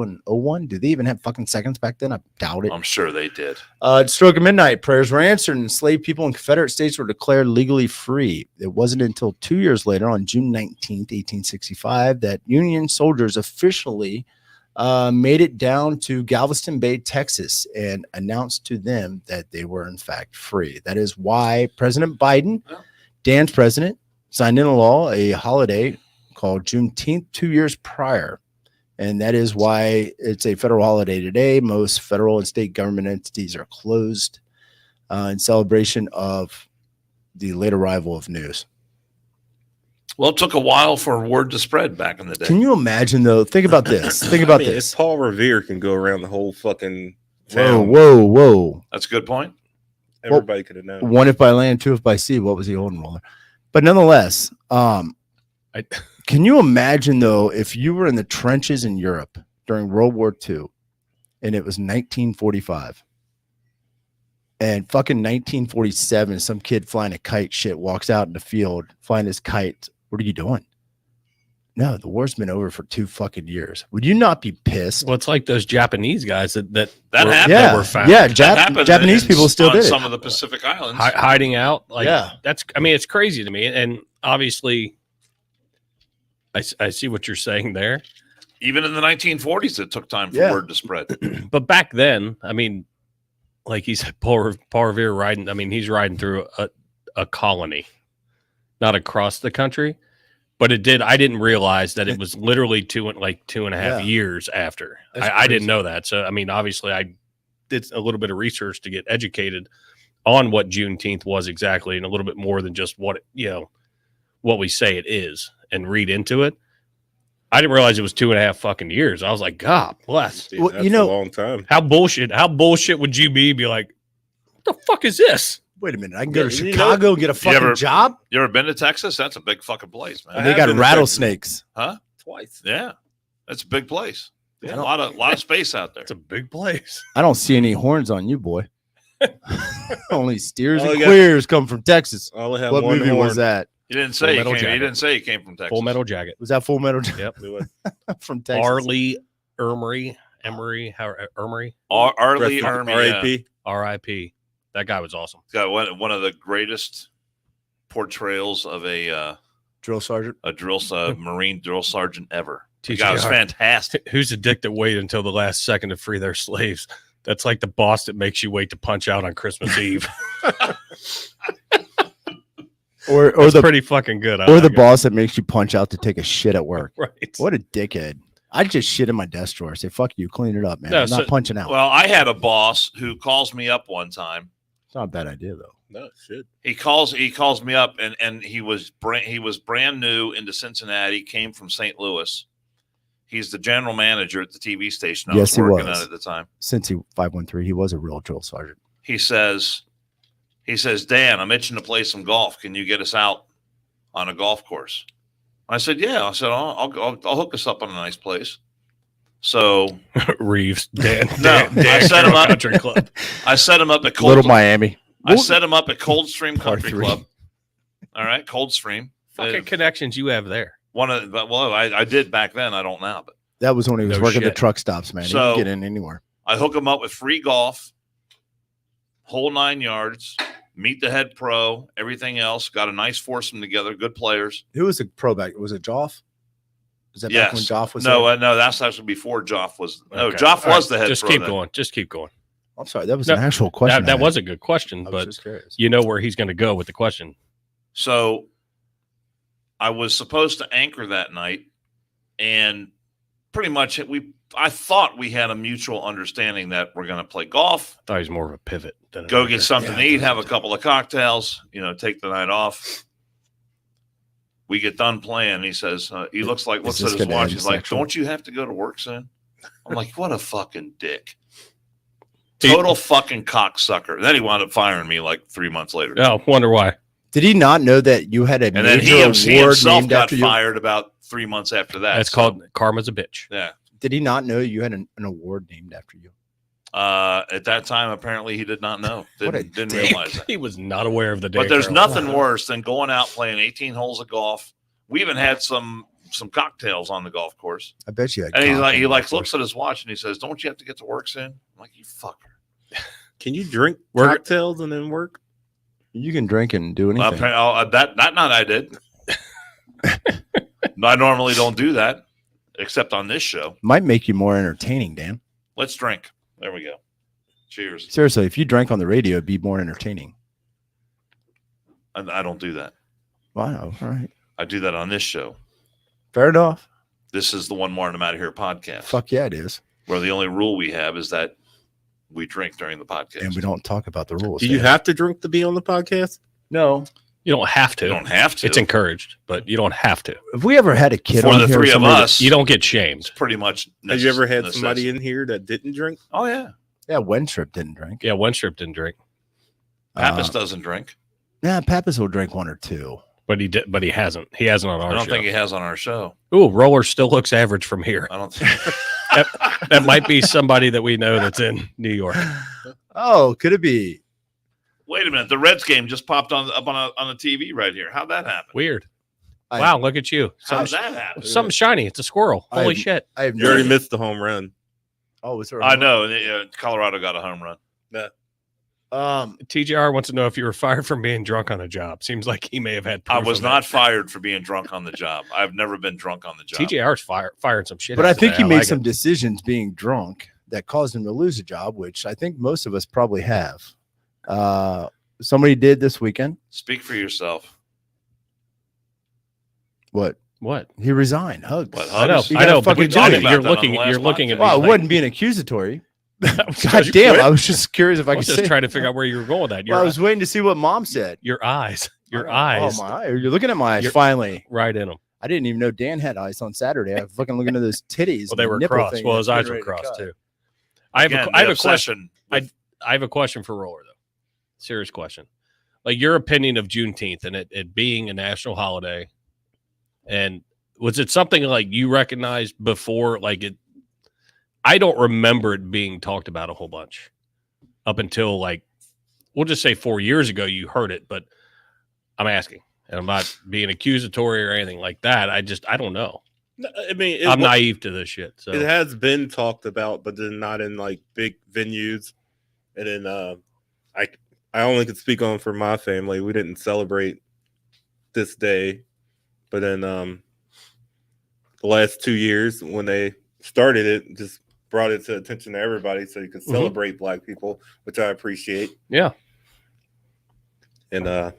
and 01? Do they even have fucking seconds back then? I doubt it. I'm sure they did. At stroke of midnight, prayers were answered, and enslaved people in Confederate states were declared legally free. It wasn't until 2 years later, on June 19th, 1865, that Union soldiers officially made it down to Galveston Bay, Texas, and announced to them that they were in fact free. That is why President Biden, Dan's president, signed into law a holiday called Juneteenth 2 years prior. And that is why it's a federal holiday today. Most federal and state government entities are closed in celebration of the late arrival of news. Well, it took a while for word to spread back in the day. Can you imagine, though? Think about this. Think about this. If Paul Revere can go around the whole fucking Whoa, town, whoa. That's a good point. everybody could have known. One if by land, two if by sea. What was he holding roller? But nonetheless, can you imagine, though, if you were in the trenches in Europe during World War II and it was 1945 and fucking 1947, some kid flying a kite shit walks out in the field flying his kite. What are you doing? No, the war's been over for 2 fucking years. Would you not be pissed? Well, it's like those Japanese guys that happened. Yeah, were found. yeah. That happened Japanese people still on did it. some of the Pacific Islands. hiding out. Like, Yeah. it's crazy to me. And obviously, I see what you're saying there. Even in the 1940s, it took time for Yeah. word to spread. But back then, I mean, like he said, Paul Revere riding. I mean, he's riding through a colony, not across the country. But it did. I didn't realize that it was literally 2.5 years after. I didn't know that. So, I mean, obviously, I did a little bit of research to get educated on what Juneteenth was exactly, and a little bit more than just what we say it is, and read into it. I didn't realize it was 2.5 fucking years. I was like, God bless. Dude, Well, that's you know- a long time. How bullshit would you be like, what the fuck is this? Wait a minute. I can go to Yeah, you know- Chicago and get a fucking ever- job? You ever been to Texas? That's a big fucking place, man. And they have got been to rattlesnakes. Twice. Yeah, that's a big place. Yeah. A lot of space out there. It's a big place. I don't see any horns on you, boy. Only steers Oh, and yeah. queers come from Texas. I only have What one movie horn. was that? You didn't say Full Metal you came. You Jacket. didn't say you came from Texas. Full Metal Jacket. Was that Full Metal Yep. Do it. from Texas? Arlie Emery. Emery. Arlie Rest in- Army. R.I.P. R.I.P. That guy was awesome. Got one of the greatest portrayals of a Drill sergeant. a Marine drill sergeant ever. The TJR. guy was fantastic. Who's the dick that waited until the last second to free their slaves? That's like the boss that makes you wait to punch out on Christmas Eve. Or That's the pretty fucking good. or the boss that makes you punch out to take a shit at work. Right. What a dickhead. I just shit in my desk drawer. Say, fuck you, clean it up, man. No, I'm not punching out. Well, I had a boss who calls me up one time. It's not a bad idea, though. No shit. He calls me up, and he was brand new into Cincinnati. Came from St. Louis. He's the general manager at the TV station I was working at the time. Since he 513, he was a real drill sergeant. He says, Dan, I'm itching to play some golf. Can you get us out on a golf course? I said, yeah. I said, I'll hook us up on a nice place. So Reeves, Dan. I set him up. Country Club. I set him up at Little Miami. I set him up at Coldstream Par Country 3. Club. All right, Coldstream. Fucking connections you have there. I did back then. I don't now, but That was when he was No working the shit. truck stops, man. He So- didn't get in anywhere. I hook him up with free golf, whole 9 yards, meet the head pro, everything else. Got a nice foursome together, good players. Who was the pro back? Was it Joff? Was that back when Yes. Joff was No, there? no, that's actually before Joff was. No, Okay. Joff All was the head Just pro. keep then. going. Just keep going. I'm sorry. That was No, an actual question. That was a good question, I was but just curious. you know where he's going to go with the question. So I was supposed to anchor that night, and pretty much I thought we had a mutual understanding that we're going to play golf, I thought he was more of a pivot. Than go an get anchor. something to eat, have a couple of cocktails, take the night off. We get done playing. He says, he looks at this his gonna watch. end He's like, sexual? don't you have to go to work soon? I'm like, what a fucking dick. He- Total fucking cocksucker. Then he wound up firing me like 3 months later. Oh, wonder why. Did he not know that you had a And then major he award himself named got after you? fired about 3 months after that. That's So, called karma's a bitch. Yeah. Did he not know you had an award named after you? At that time, apparently he did not know. What a Didn't dick. realize that. He was not aware of the day. But there's Carol. nothing worse than going out playing 18 holes of golf. We even had some cocktails on the golf course. I bet you had. And cock he in like there. looks at his watch and he says, "Don't you have to get to work soon?" I'm like, "You fucker." Can you drink We're- cocktails and then work? You can drink and do anything. That night I did. I normally don't do that, except on this show. Might make you more entertaining, Dan. Let's drink. There we go. Cheers. Seriously, if you drank on the radio, it'd be more entertaining. I don't do that. Wow. All right. I do that on this show. Fair enough. This is the One Martin Out of Here podcast, Fuck yeah, it is. where the only rule we have is that we drink during the podcast. And we don't talk about the rules. Do you Dan. have to drink to be on the podcast? No. You don't have to. You don't have to. It's encouraged, but you don't have to. If we ever had a kid For on the here, three of somebody that- us, You don't get shamed. pretty much. Have you ever had necessity. somebody in here that didn't drink? Oh yeah, yeah, Wenstrip didn't drink. Yeah, Wenstrip didn't drink, Pappas doesn't drink. Yeah, Pappas will drink one or two. but he did. But he hasn't. He hasn't on our I don't show. think he has on our show. Ooh, Roller still looks average from here. I don't think. That might be somebody that we know that's in New York. Oh, could it be? Wait a minute, the Reds game just popped on the TV right here. How'd that happen? Weird. I- Wow, look at you. How'd Something, that happen? something shiny. It's a squirrel. I Holy have- shit. I have You already no. missed the home run. Oh, was there? I know. Colorado got a home run. TJR wants to know if you were fired from being drunk on a job. Seems like he may have had. I proof was of not that. fired for being drunk on the job. I've never been drunk on the job. TJR's firing some shit. But out I think today. he made like some it. decisions being drunk that caused him to lose a job, which I think most of us probably have. Somebody did this weekend. Speak for yourself. What? What? He resigned. Hugs. What, I know. Hugs? You I gotta know. But fucking we do did it. it. You're About that on looking. the last You're looking at me. Well, I like- wasn't being accusatory. I was God just- damn! I was just curious if I I could was say. just trying to figure out where you were going with that. Well, I was waiting to see what Mom said. Your eyes. Your Oh, eyes. my eye. You're looking at my eyes. You're- Finally, Right in them. I didn't even know Dan had eyes on Saturday. I was fucking looking at those titties. Well, they and were nipple crossed. thing Well, that's his eyes getting were ready to crossed cut. too. I have Again, a the question. obsession with- I have a question for Roller though. Serious question. Like your opinion of Juneteenth and it being a national holiday, and was it something like you recognized before? Like it, I don't remember it being talked about a whole bunch up until like we'll just say 4 years ago. You heard it, but I'm asking, and I'm not being accusatory or anything like that. I don't know. No, I mean, I'm naive to this shit. So It has been talked about, but then not in like big venues. And then I only could speak on for my family. We didn't celebrate this day But then the last 2 years when they started it, just brought it to attention to everybody so you could celebrate Black people, which I appreciate. Yeah. And let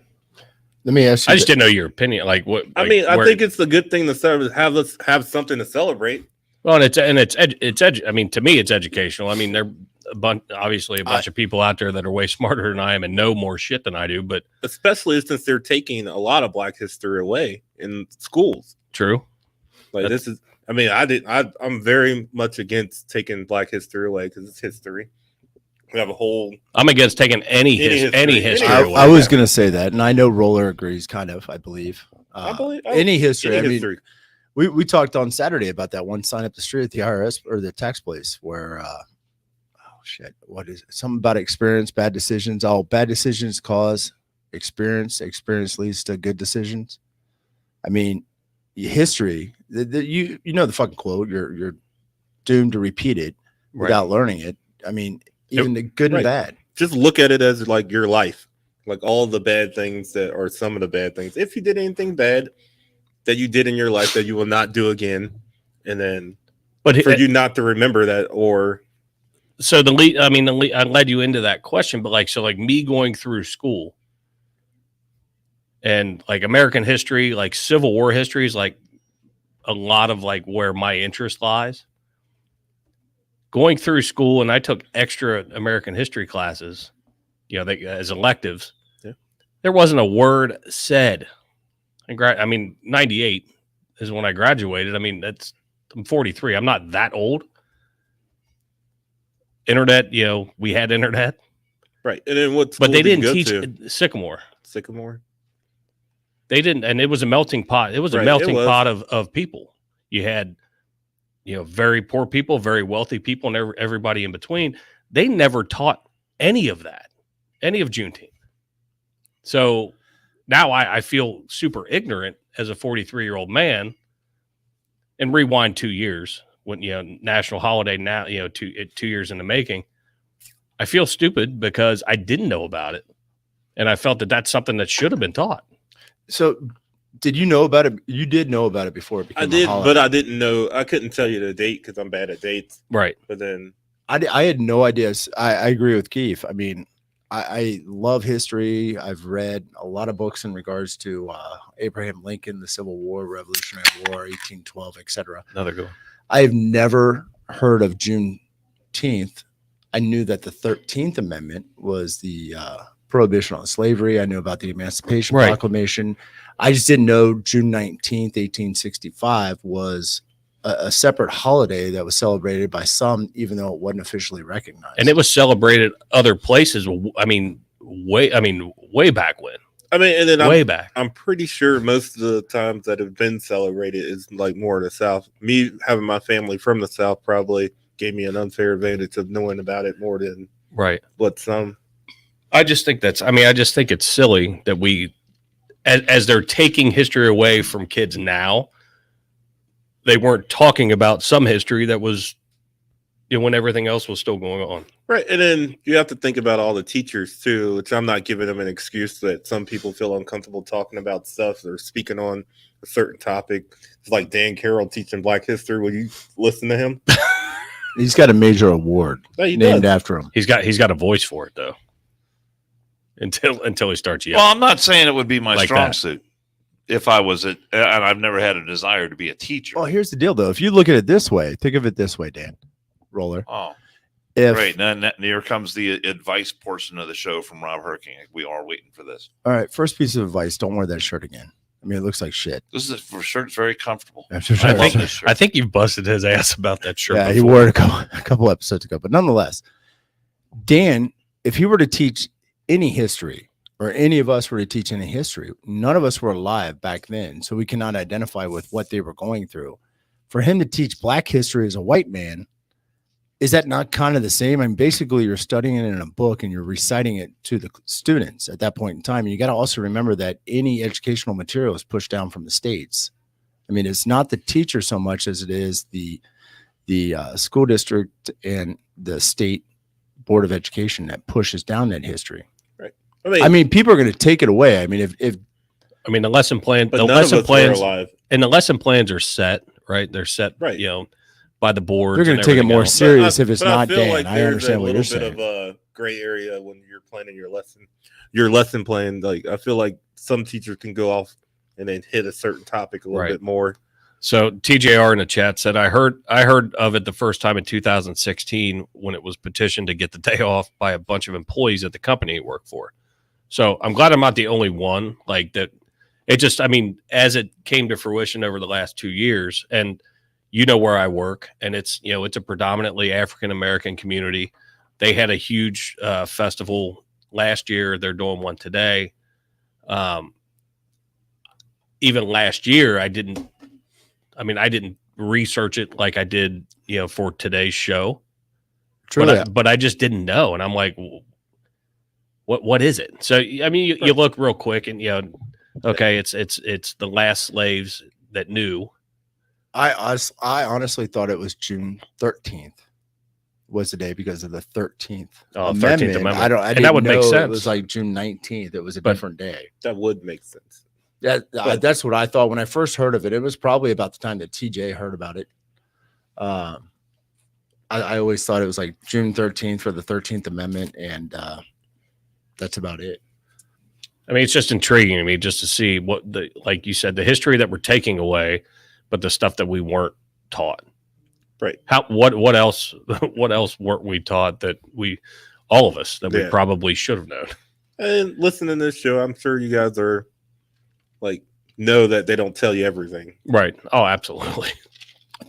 me ask you. I just didn't know your opinion. Like what? I mean, I think it's a good thing to have something to celebrate. Well, I mean, to me, it's educational. I mean, there obviously a bunch of people out there that are way smarter than I am and know more shit than I do, but especially since they're taking a lot of Black history away in schools. True. Like this is, I mean, I'm very much against taking Black history away because it's history. We have a whole. I'm against taking any history away. I was going to say that, and I know Roller agrees, kind of. I believe. Any history. I mean, we talked on Saturday about that one sign up the street at the IRS or the tax place where. What is it? Something about experience, bad decisions. All bad decisions cause experience. Experience leads to good decisions. I mean, history. You know the fucking quote. You're doomed to repeat it without learning it. I mean, even the good and bad. Just look at it as like your life, like all the bad things that are some of the bad things. If you did anything bad that you did in your life that you will not do again, and then for you not to remember that or. So I led you into that question, but like me going through school and like American history, like Civil War history is like a lot of like where my interest lies. Going through school, and I took extra American history classes, as electives. Yeah. There wasn't a word said. 98 is when I graduated. I mean, I'm 43. I'm not that old. Internet, we had internet, right? And then but they didn't teach Sycamore. They didn't, and it was a melting pot. It was a melting pot of people. You had, very poor people, very wealthy people, and everybody in between. They never taught any of that, any of Juneteenth. So now I feel super ignorant as a 43-year-old man. And rewind 2 years. When national holiday now, 2 years in the making, I feel stupid because I didn't know about it, and I felt that that's something that should have been taught. So, did you know about it? You did know about it before it became I did, but I didn't know. I couldn't tell you the date because I'm bad at dates. Right. But then I had no idea. I agree with Keith. I mean, I love history. I've read a lot of books in regards to Abraham Lincoln, the Civil War, Revolutionary War, 1812, etc. Another good one. I've never heard of Juneteenth. I knew that the 13th Amendment was the prohibition on slavery. I knew about the Emancipation Proclamation. I just didn't know June 19th, 1865 was a separate holiday that was celebrated by some, even though it wasn't officially recognized. And it was celebrated other places. I mean, way back when. I mean, and then way back. I'm pretty sure most of the times that have been celebrated is like more of the South. Me having my family from the South probably gave me an unfair advantage of knowing about it more than what some. I just think it's silly that we, as they're taking history away from kids now, they weren't talking about some history that was, when everything else was still going on. Right. And then you have to think about all the teachers too, which I'm not giving them an excuse that some people feel uncomfortable talking about stuff or speaking on a certain topic. It's like Dan Carroll teaching Black history. Will you listen to him? He's got a major award named after him. He's got a voice for it though. Until he starts yelling. Well, I'm not saying it would be my strong suit if I was and I've never had a desire to be a teacher. Well, here's the deal though. If you look at it this way, think of it this way, Dan. Roller. Oh, great. Then here comes the advice portion of the show from Rob Herking. We are waiting for this. All right. First piece of advice. Don't wear that shirt again. I mean, it looks like shit. This is for sure. It's very comfortable. I think you've busted his ass about that shirt. Yeah, before. He wore it a couple episodes ago. But nonetheless, Dan, if he were to teach any history or any of us were to teach any history, none of us were alive back then. So we cannot identify with what they were going through. For him to teach Black history as a white man, is that not kind of the same? I mean, basically, you're studying it in a book and you're reciting it to the students at that point in time. And you got to also remember that any educational material is pushed down from the states. I mean, it's not the teacher so much as it is the school district and the state board of education that pushes down that history. Right. I mean, people are going to take it away. I mean, if I mean, the lesson plan, But the none of lesson us were plans, alive. and the lesson plans are set, right? They're set, Right. by the board. They're going to take it more serious if it's not Dan. I understand what you're saying. There's a little bit of a gray area when you're planning your lesson plan. Like I feel like some teachers can go off and then hit a certain topic a little bit more. So TJR in the chat said, I heard of it the first time in 2016 when it was petitioned to get the day off by a bunch of employees at the company he worked for. So I'm glad I'm not the only one like that. It just, I mean, as it came to fruition over the last 2 years, and where I work, and it's a predominantly African-American community. They had a huge festival last year. They're doing one today. Even last year, I didn't research it like I did, for today's show. True, but I just didn't know. And I'm like, what is it? So, I mean, you look real quick and, okay, it's the last slaves that knew. I honestly thought it was June 13th was the day because of the 13th Amendment. 13th Amendment. I didn't that would know make sense. It was like June 19th. It was a different day. That would make sense. That's what I thought when I first heard of it. It was probably about the time that TJ heard about it. I always thought it was like June 13th for the 13th Amendment, and that's about it. I mean, it's just intriguing to me just to see what like you said, the history that we're taking away, but the stuff that we weren't taught. Right. What else weren't we taught that all of us we probably should have known? And listening to this show, I'm sure you guys are know that they don't tell you everything. Right. Oh, absolutely.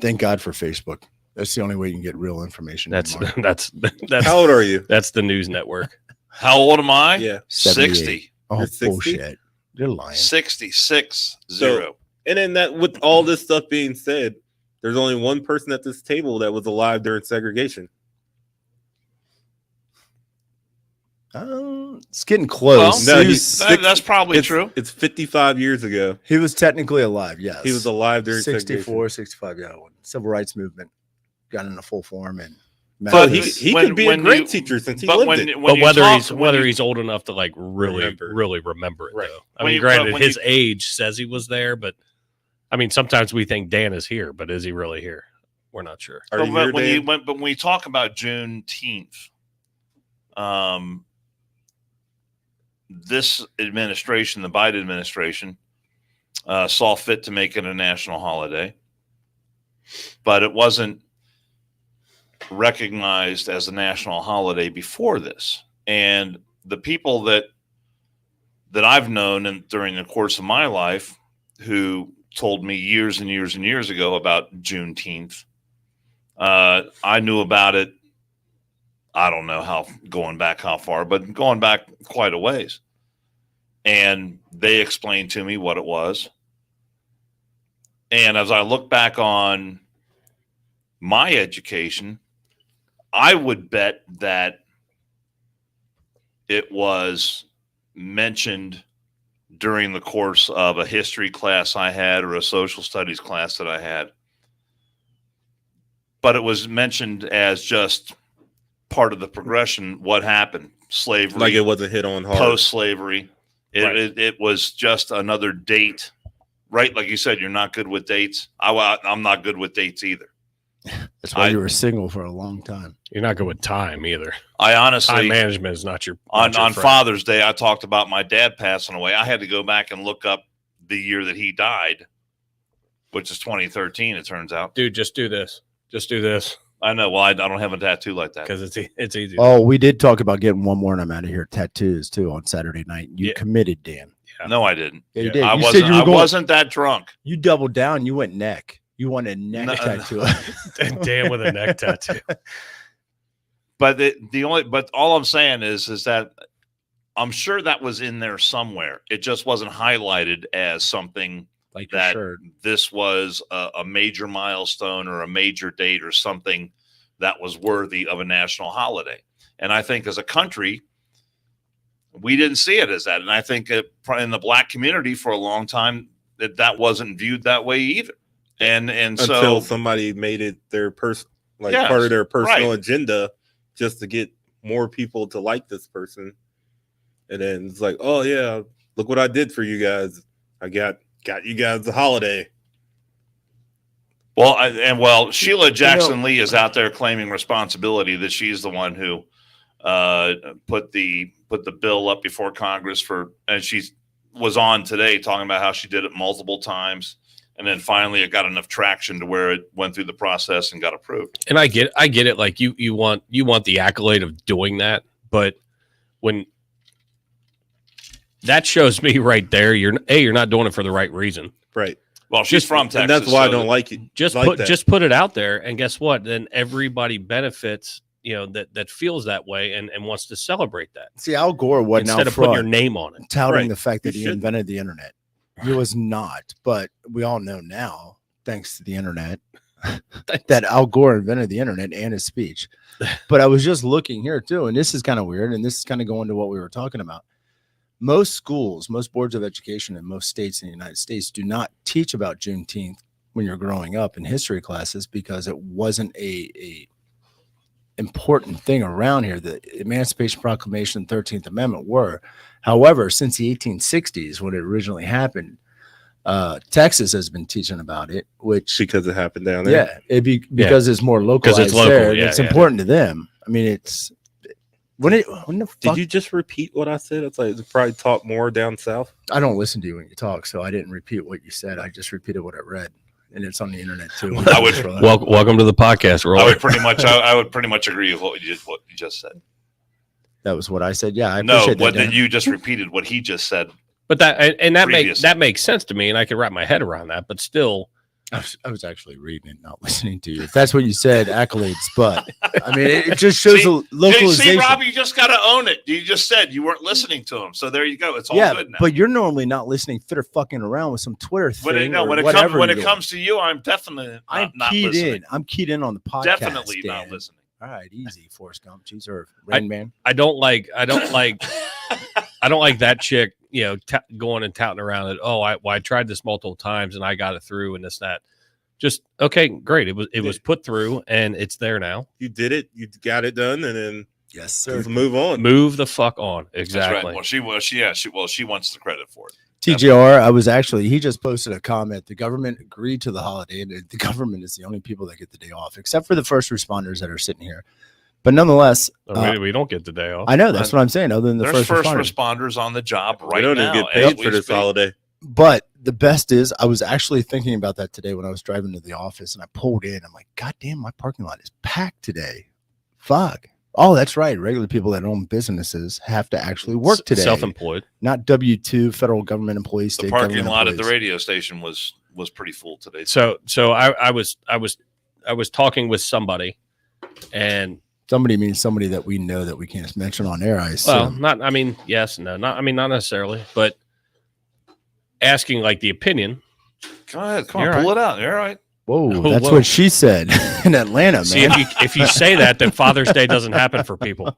Thank God for Facebook. That's the only way you can get real information. That's how old are you? That's the news network. How old am I? Yeah. 60. Oh, You're 60? bullshit. You're lying. 66. So, and then that with all this stuff being said, there's only one person at this table that was alive during segregation. It's getting close. Well, that's probably true. It's 55 years ago. He was technically alive, yes. He was alive during 64, 65, yeah. Civil rights movement got into full form. And but he could be a great teacher since he lived it. But whether he's old enough to really remember it, right. though. I mean, granted, his age says he was there, but I mean, sometimes we think Dan is here, but is he really here? We're not sure. But when we talk about Juneteenth, this administration, the Biden administration, saw fit to make it a national holiday, but it wasn't recognized as a national holiday before this. And the people that I've known during the course of my life who told me years and years and years ago about Juneteenth, I knew about it. I don't know going back how far, but going back quite a ways. And they explained to me what it was. And as I look back on my education, I would bet that it was mentioned during the course of a history class I had or a social studies class that I had. But it was mentioned as just part of the progression. What happened? Slavery. Like it wasn't hit on hard. Post-slavery. It was just another date. Right? Like you said, you're not good with dates. I'm not good with dates either. That's why you were single for a long time. You're not good with time either. I honestly, time management is not your on Father's Day. I talked about my dad passing away. I had to go back and look up the year that he died, which is 2013. It turns out. Dude, just do this. Just do this. I know. Well, I don't have a tattoo like that because it's easy. Oh, we did talk about getting one more, and I'm out of here. Tattoos too on Saturday night. You committed, Dan. Yeah. No, I didn't. Yeah, you did. I wasn't that drunk. You doubled down. You went neck. You want a neck tattoo. Dan with a neck tattoo. But but all I'm saying is that I'm sure that was in there somewhere. It just wasn't highlighted as something like that this was a major milestone or a major date or something that was worthy of a national holiday. And I think as a country, we didn't see it as that. And I think in the Black community for a long time, that wasn't viewed that way either. And until somebody made it their part of their personal agenda just to get more people to like this person. And then it's like, oh yeah, look what I did for you guys. I got you guys the holiday. Well, Sheila Jackson Lee is out there claiming responsibility that she's the one who put the bill up before Congress and she was on today talking about how she did it multiple times, and then finally it got enough traction to where it went through the process and got approved. And I get it. Like you want the accolade of doing that, but when that shows me right there, you're not doing it for the right reason. Right. Well, she's from Texas, and that's why I don't like it. Just put it out there, and guess what? Then everybody benefits. That feels that way and wants to celebrate that. See, Al Gore wasn't instead of putting your name on it, touting the fact that he invented the internet. He was not, but we all know now, thanks to the internet, that Al Gore invented the internet and his speech. But I was just looking here too, and this is kind of weird, and this is kind of going to what we were talking about. Most schools, most boards of education in most states in the United States do not teach about Juneteenth when you're growing up in history classes because it wasn't a important thing around here. The Emancipation Proclamation and 13th Amendment were. However, since the 1860s, when it originally happened, Texas has been teaching about it, which because it happened down there. Yeah, because it's more localized it's local, there. yeah, it's important to them. I mean, it's when the fuck did you just repeat what I said? It's like probably talk more down south. I don't listen to you when you talk, so I didn't repeat what you said. I just repeated what I read, and it's on the internet too. Welcome to the podcast, Roy. I would pretty much agree with what you just said. That was what I said. Yeah, I appreciate that. Then you just repeated what he just said. But that makes sense to me, and I can wrap my head around that. But still, I was actually reading it, not listening to you. If that's what you said, accolades. But I mean, it just shows the localization. See, Rob, you just got to own it. You just said you weren't listening to him, so there you go. It's all good now. But you're normally not listening, fitter fucking around with some Twitter thing. When it comes to you, I'm definitely not keyed listening. in. I'm keyed in on the podcast. Definitely not listening. All right, easy, Forrest Gump, cheese or Rain Man. I don't like that chick. Going and touting around it. Oh, I tried this multiple times and I got it through and this that. Just okay, great. It was put through and it's there now. You did it. You got it done, and then yes, sir. Move on. Move the fuck on. Exactly. That's right. Well, she wants the credit for it. TGR, he just posted a comment. The government agreed to the holiday, and the government is the only people that get the day off, except for the first responders that are sitting here. But nonetheless, we don't get the day off. I know that's what I'm saying. Other than the first responders. responders on the job right now, now, get paid for this holiday. But the best is, I was actually thinking about that today when I was driving to the office, and I pulled in. I'm like, God damn, my parking lot is packed today. Fuck. Oh, that's right. Regular people that own businesses have to actually work today. Self-employed, not W-2 federal government employees. The parking lot at the radio station was pretty full today. So I was talking with somebody, and somebody means somebody that we know that we can't mention on air. I assume. Well, not necessarily, but asking like the opinion. Go ahead, come on, pull it out. You're all right. Whoa, that's what she said in Atlanta, man. See, if you say that, then Father's Day doesn't happen for people.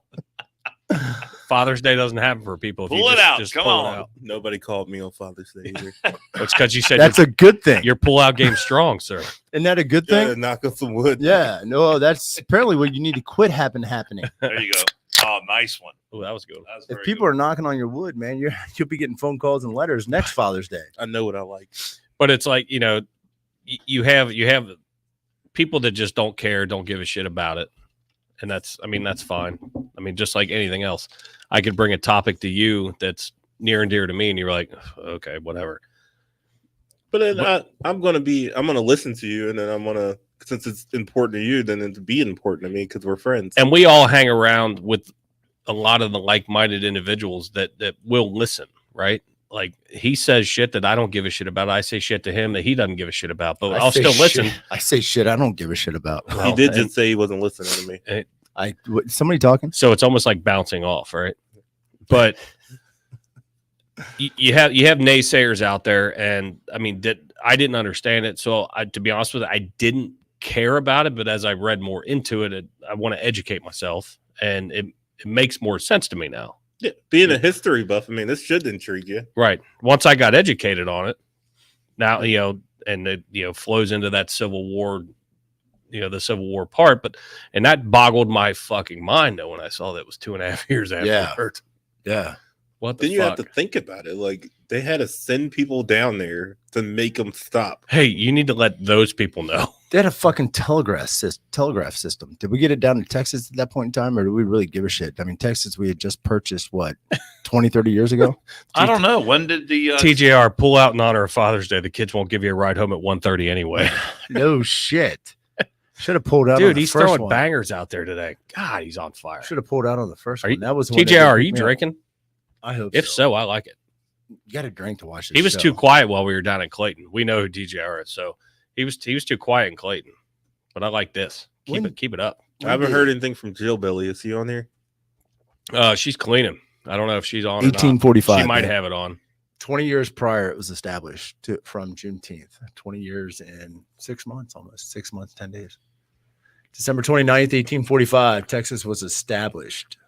Father's Day doesn't happen for people. Pull it out. Come on. Nobody called me on Father's Day either. It's because you said that's a good thing. Your pull-out game's strong, sir. Isn't that a good thing? Knock on some wood. Yeah, no, that's apparently what you need to quit happening. There you go. Oh, nice one. Oh, that was good. If people are knocking on your wood, man, you'll be getting phone calls and letters next Father's Day. I know what I like. But it's like, you have people that just don't care, don't give a shit about it. And that's fine. I mean, just like anything else, I could bring a topic to you that's near and dear to me, and you're like, okay, whatever. But then I'm going to listen to you, and then since it's important to you, then it'll be important to me because we're friends. And we all hang around with a lot of the like-minded individuals that will listen, right? Like, he says shit that I don't give a shit about. I say shit to him that he doesn't give a shit about, but I'll still listen. I say shit I don't give a shit about. He did just say he wasn't listening to me. Somebody talking? So it's almost like bouncing off, right? But you have naysayers out there, and I mean, I didn't understand it. So to be honest with you, I didn't care about it. But as I read more into it, I want to educate myself, and it makes more sense to me now. Yeah, being a history buff, I mean, this should intrigue you. Right. Once I got educated on it, now, and it, flows into that Civil War, the Civil War part, and that boggled my fucking mind when I saw that it was 2.5 years afterwards. Yeah. What the then you have to think about it. Like, They had to send people down there to make them stop. Hey, you need to let those people know. They had a fucking telegraph system. Did we get it down to Texas at that point in time, or do we really give a shit? I mean, Texas, we had just purchased, what, 20, 30 years ago? I don't know. When did the TJR pull out in honor of Father's Day? The kids won't give you a ride home at 1:30 anyway. No shit. Should have pulled out. Dude, on the he's first throwing one. bangers out there today. God, he's on fire. Should have pulled out on the first Are one. you, That was when TJR, are you drinking? I hope If so, I like it. You got to drink to watch this. He was show. too quiet while we were down in Clayton. We know who TJR is, so he was too quiet in Clayton. But I like this. Keep it up. I haven't heard anything from Jill Billy. Is he on there? She's cleaning. I don't know if she's on. 1845. She might have it on. 20 years prior, it was established from Juneteenth. 20 years and 6 months, almost 6 months, 10 days. December 29th, 1845, Texas was established.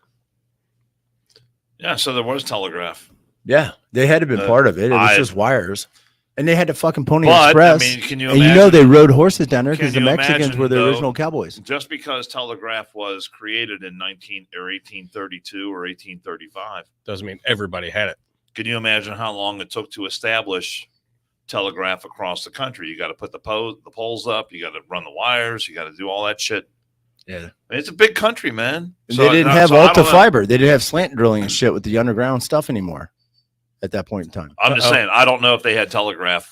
Yeah, so there was telegraph. Yeah, they had to have been part of it. It was just wires. And they had to fucking Pony Express. I mean, can you and imagine? you know they rode horses down there because the Can you Mexicans imagine, were the though, original cowboys. Just because telegraph was created in 1832 or 1835 doesn't mean everybody had it. Can you imagine how long it took to establish telegraph across the country? You got to put the poles up, you got to run the wires, you got to do all that shit. Yeah, I mean, it's a big country, man. And they didn't have Alta fiber. They didn't have slant drilling and shit with the underground stuff anymore at that point in time. I'm just saying, I don't know if they had telegraph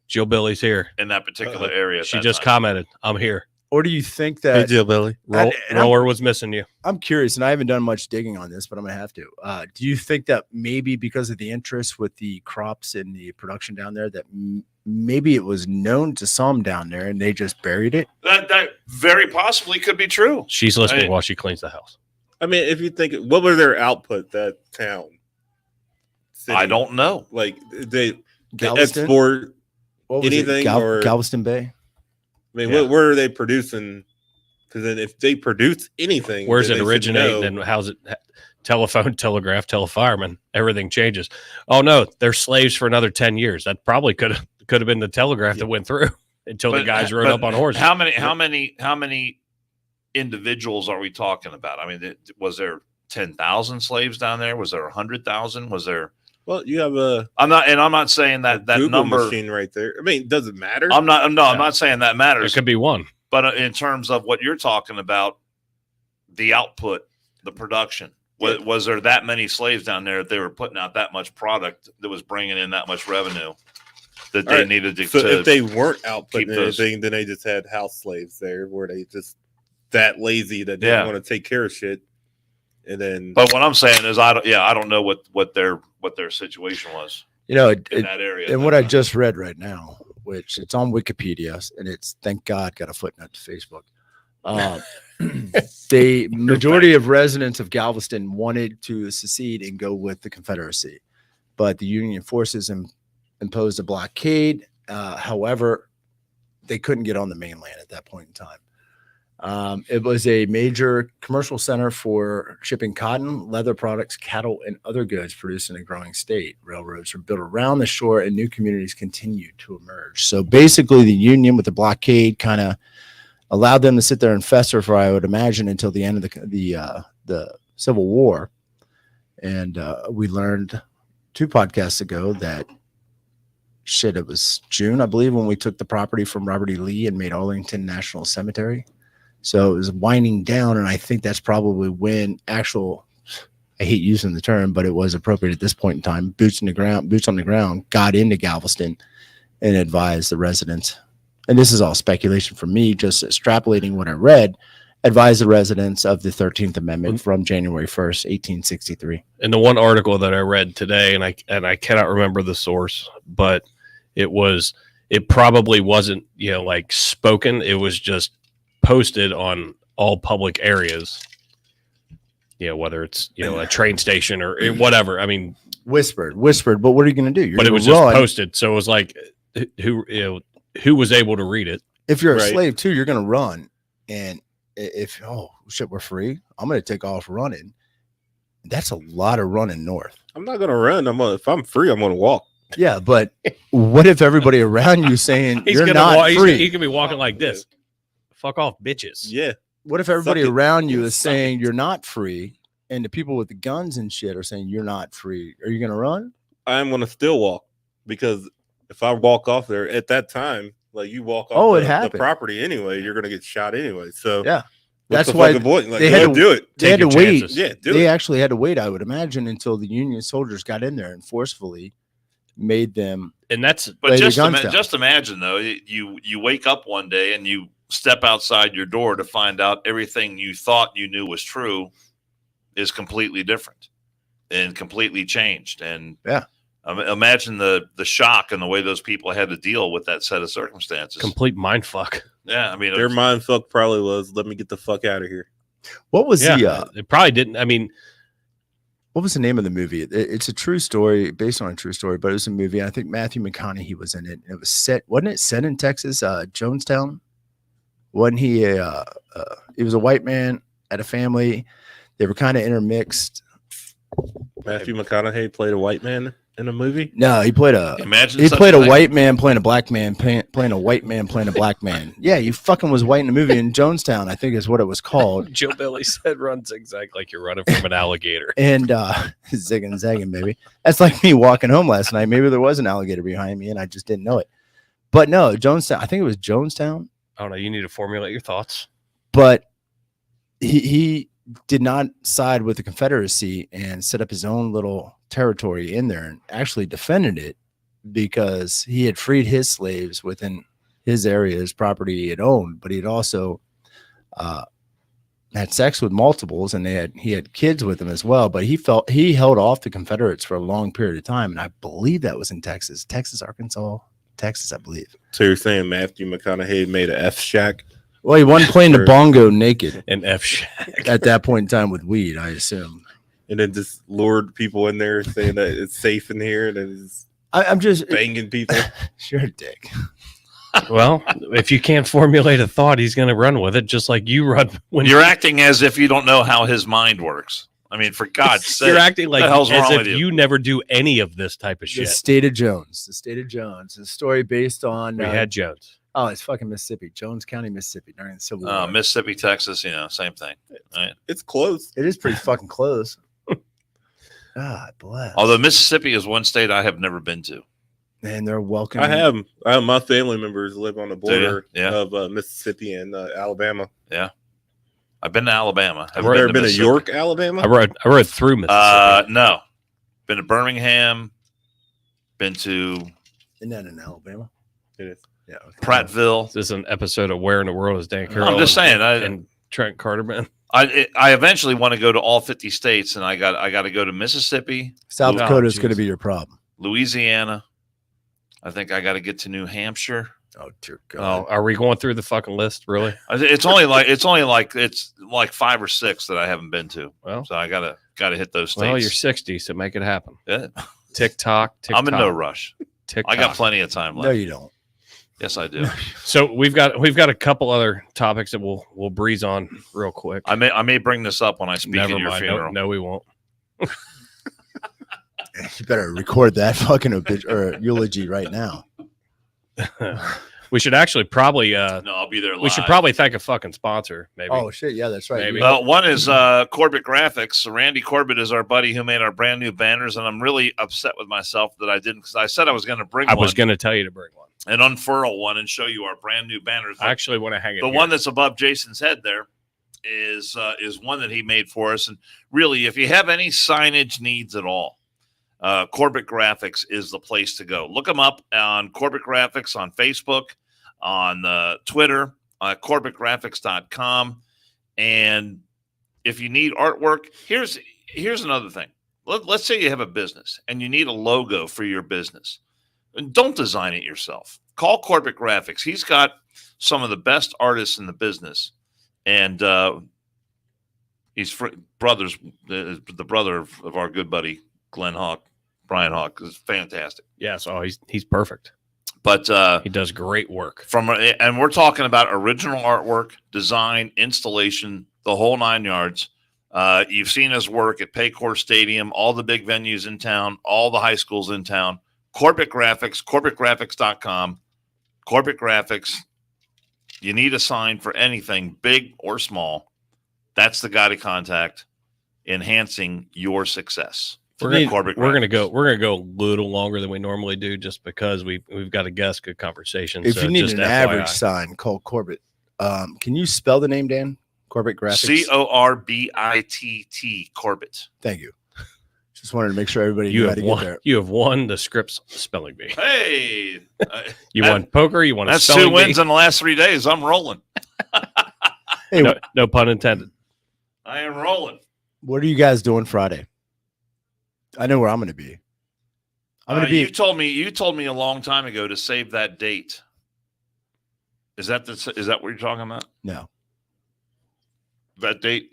Jill Billy's here in that particular area. She just commented, I'm here. Or do you think that Jill Billy Roller was missing you? I'm curious, and I haven't done much digging on this, but I'm gonna have to. Do you think that maybe because of the interest with the crops and the production down there, that maybe it was known to some down there and they just buried it? That very possibly could be true. She's listening while she cleans the house. I mean, if you think, what were their output that town? City? I don't know. Like they Galveston? export anything or Galveston Bay? I mean, what were they producing? Because then if they produce anything, where's it originating and how's it? Telephone, telegraph, telefireman, everything changes. Oh no, they're slaves for another 10 years. That probably could have been the telegraph that went through until the guys rode up on horses. How many individuals are we talking about? I mean, was there 10,000 slaves down there? Was there 100,000? Was there? Well, you have a. I'm not saying that Google number machine right there. I mean, does it matter? I'm not saying that matters. It could be one, but in terms of what you're talking about, the output, the production. Was there that many slaves down there that they were putting out that much product that was bringing in that much revenue that they needed to? So if they weren't outputting anything, then they just had house slaves there, where they just that lazy that they didn't want to take care of shit. And then, but what I'm saying is, I don't know what their situation was. You know, in that area, and what I just read right now, which it's on Wikipedia, and it's thank God got a footnote to Facebook. The majority of residents of Galveston wanted to secede and go with the Confederacy, but the Union forces imposed a blockade. However, they couldn't get on the mainland at that point in time. It was a major commercial center for shipping cotton, leather products, cattle, and other goods produced in a growing state. Railroads were built around the shore, and new communities continued to emerge. So basically, the Union with the blockade kind of allowed them to sit there and fester for, I would imagine, until the end of the Civil War. And we learned 2 podcasts ago that it was June, I believe, when we took the property from Robert E. Lee and made Arlington National Cemetery. So it was winding down, and I think that's probably when I hate using the term, but it was appropriate at this point in time, boots on the ground, got into Galveston and advised the residents. And this is all speculation from me, just extrapolating what I read, advised the residents of the 13th Amendment from January 1st, 1863. In the one article that I read today, and I cannot remember the source, but it probably wasn't, like spoken. It was just posted on all public areas, whether it's, a train station or whatever. I mean, whispered, but what are you going to do? But it was just posted. So it was like, who was able to read it? If you're a slave too, you're going to run. And if, we're free, I'm going to take off running. That's a lot of running north. I'm not going to run. If I'm free, I'm going to walk. Yeah. But what if everybody around you saying you're not free? He could be walking like this. Fuck off, bitches. Yeah. What if everybody around you is saying you're not free, and the people with the guns and shit are saying you're not free? Are you going to run? I am going to still walk, because if I walk off there at that time, like you walk off the property anyway, you're going to get shot anyway. So yeah, that's why they had to do it. They had to wait. Yeah, they actually had to wait, I would imagine, until the Union soldiers got in there and forcefully made them. And that's but just imagine though, you wake up one day and you step outside your door to find out everything you thought you knew was true is completely different and completely changed. And yeah, imagine the shock and the way those people had to deal with that set of circumstances. Complete mind fuck. Yeah, I mean, their mind fuck probably was, let me get the fuck out of here. What was it probably didn't. I mean, what was the name of the movie? It's a true story, based on a true story, but it was a movie. I think Matthew McConaughey was in it. It was wasn't it set in Texas, Jonestown? Wasn't he he was a white man, had a family. They were kind of intermixed. Matthew McConaughey played a white man in a movie? No, he played a white man playing a black man, playing a white man playing a black man. Yeah, you fucking was white in the movie in Jonestown, I think is what it was called. Joe Billy said, "Run zigzag like you're running from an alligator." And zigging zagging, baby. That's like me walking home last night. Maybe there was an alligator behind me and I just didn't know it. But no, Jonestown. I think it was Jonestown. I don't know. You need to formulate your thoughts. But he did not side with the Confederacy and set up his own little territory in there and actually defended it because he had freed his slaves within his area, his property he had owned, but he had also had sex with multiples, and he had kids with them as well. But he held off the Confederates for a long period of time, and I believe that was in Texas, Arkansas, I believe. So you're saying Matthew McConaughey made a F shack? Well, he wasn't playing the bongo naked. An F shack at that point in time with weed, I assume. And then just lured people in there saying that it's safe in here, and it's I'm just banging people. Sure, dick. Well, if you can't formulate a thought, he's going to run with it, just like you run when you're acting as if you don't know how his mind works. I mean, for God's sake, you're acting like as if you never do any of this type of shit. The State of Jones, a story based on we had Jones. Oh, it's fucking Mississippi, Jones County, Mississippi, during the Civil War. Mississippi, Texas, same thing. Right? It's close. It is pretty fucking close. God bless. Although Mississippi is one state I have never been to. And they're welcome. I have my family members live on the border of Mississippi and Alabama. Yeah, I've been to Alabama. Have you ever been to York, Alabama? I rode through Mississippi. No, been to Birmingham. Been to. Isn't that in Alabama? It is. Yeah, Prattville. This is an episode of Where in the World is Dan Carroll? I'm just saying. And Trent Carterman. I eventually want to go to all 50 states, and I got to go to Mississippi. South Dakota is going to be your problem. Louisiana. I think I got to get to New Hampshire. Oh dear God! Oh, are we going through the fucking list? Really? It's like 5 or 6 that I haven't been to. Well, so I gotta hit those states. Well, you're 60, so make it happen. Yeah. TikTok. I'm in no rush. TikTok. I got plenty of time left. No, you don't. Yes, I do. So we've got a couple other topics that we'll breeze on real quick. I may bring this up when I speak at your funeral. No, we won't. You better record that fucking eulogy right now. We should actually probably no, I'll be there live. We should probably thank a fucking sponsor, maybe. Oh shit, yeah, that's right. Maybe. One is Corbett Graphics. Randy Corbett is our buddy who made our brand new banners, and I'm really upset with myself that I didn't, because I said I was going to bring one. I was going to tell you to bring one. And unfurl one and show you our brand new banners. I actually want to hang it. The one that's above Jason's head there is one that he made for us. And really, if you have any signage needs at all, Corbett Graphics is the place to go. Look them up on Corbett Graphics on Facebook, on Twitter, CorbettGraphics.com. And if you need artwork, here's another thing. Let's say you have a business and you need a logo for your business. And don't design it yourself. Call Corbett Graphics. He's got some of the best artists in the business. And he's the brother of our good buddy, Brian Hawk, is fantastic. Yes, he's perfect. But he does great work. And we're talking about original artwork, design, installation, the whole 9 yards. You've seen his work at Paycor Stadium, all the big venues in town, all the high schools in town. Corbett Graphics, CorbettGraphics.com. Corbett Graphics. You need a sign for anything, big or small. That's the guy to contact, enhancing your success. We're gonna go a little longer than we normally do, just because we've got a guest. Good conversation. If so you need just an FYI. average sign, call Corbett. Can you spell the name, Dan? Corbett Graphics. Corbitt. Corbett. Thank you. Just wanted to make sure everybody You knew how have to won. get there. You have won the Scripps spelling bee. Hey, You won poker. You won a that's spelling 2 wins bee. in the last 3 days. I'm rolling. Hey, No pun intended. I am rolling. what are you guys doing Friday? I know where I'm going to be. I'm going to be. You told me a long time ago to save that date. Is that what you're talking about? No. That date?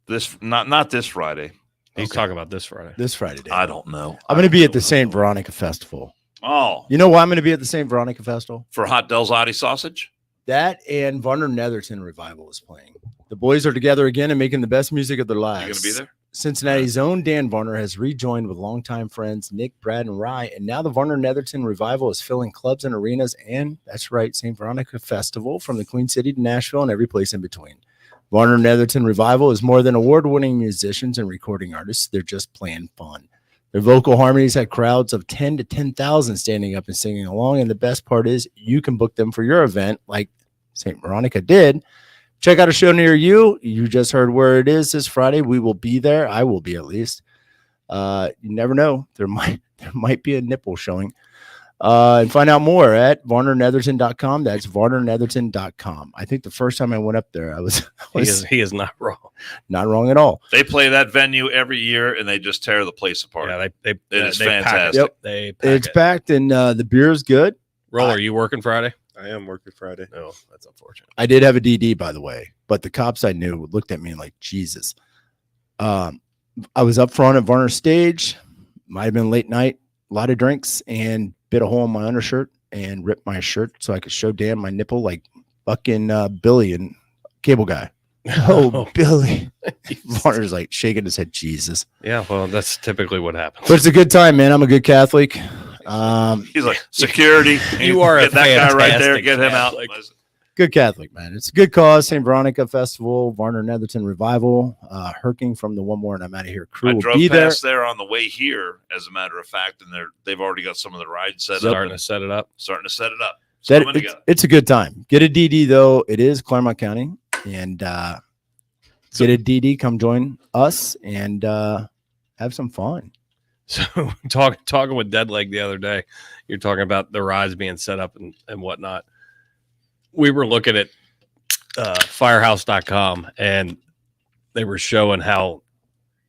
This not this Friday. He's talking about this Friday. This Friday. Dan. I don't know. I'm going to be at the St. Veronica Festival. Oh, You know why I'm going to be at the St. Veronica Festival? for Hot Delzati sausage. That and Varner Netherton Revival is playing. The boys are together again and making the best music of their lives. You gonna be there? Cincinnati's own Dan Varner has rejoined with longtime friends Nick, Brad, and Rye, and now the Varner Netherton Revival is filling clubs and arenas, and that's right, St. Veronica Festival, from the Queen City to Nashville and every place in between. Varner Netherton Revival is more than award-winning musicians and recording artists. They're just playing fun. Their vocal harmonies had crowds of 10 to 10,000 standing up and singing along, and the best part is you can book them for your event like St. Veronica did. Check out a show near you. You just heard where it is this Friday. We will be there. I will be, at least. You never know. There might be a nipple showing. And find out more at varnernetherton.com. That's varnernetherton.com. I think the first time I went up there, He is not wrong. not wrong at all. They play that venue every year, and they just tear the place apart. Yeah, It is they pack it. fantastic. Yep. They pack It's it. packed, and the beer is good. Roll, are you working Friday? I am working Friday. No, that's unfortunate. I did have a DD, by the way, but the cops I knew looked at me like, Jesus. I was up front at Varner stage. Might have been late night, a lot of drinks, and bit a hole in my undershirt and ripped my shirt so I could show Dan my nipple like fucking Billy and Cable Guy. Oh, Billy. Varner's like shaking his head, Jesus. Yeah, well, that's typically what happens. But it's a good time, man. I'm a good Catholic. He's like, security. You are get a that guy right there. fantastic Get him out. Catholic. Good Catholic, man. It's a good cause. St. Veronica Festival, Varner Netherton Revival, Herking from the One More and I'm Out of Here crew I will drove be there. past there on the way here, as a matter of fact, and they've already got some of the rides set Starting up. to set it up. Starting to set it up. So It's a good time. Get a DD, though. It is Claremont County. And get a DD. Come join us and have some fun. So talking with Deadleg the other day, you're talking about the rides being set up and whatnot. We were looking at firehouse.com, and they were showing how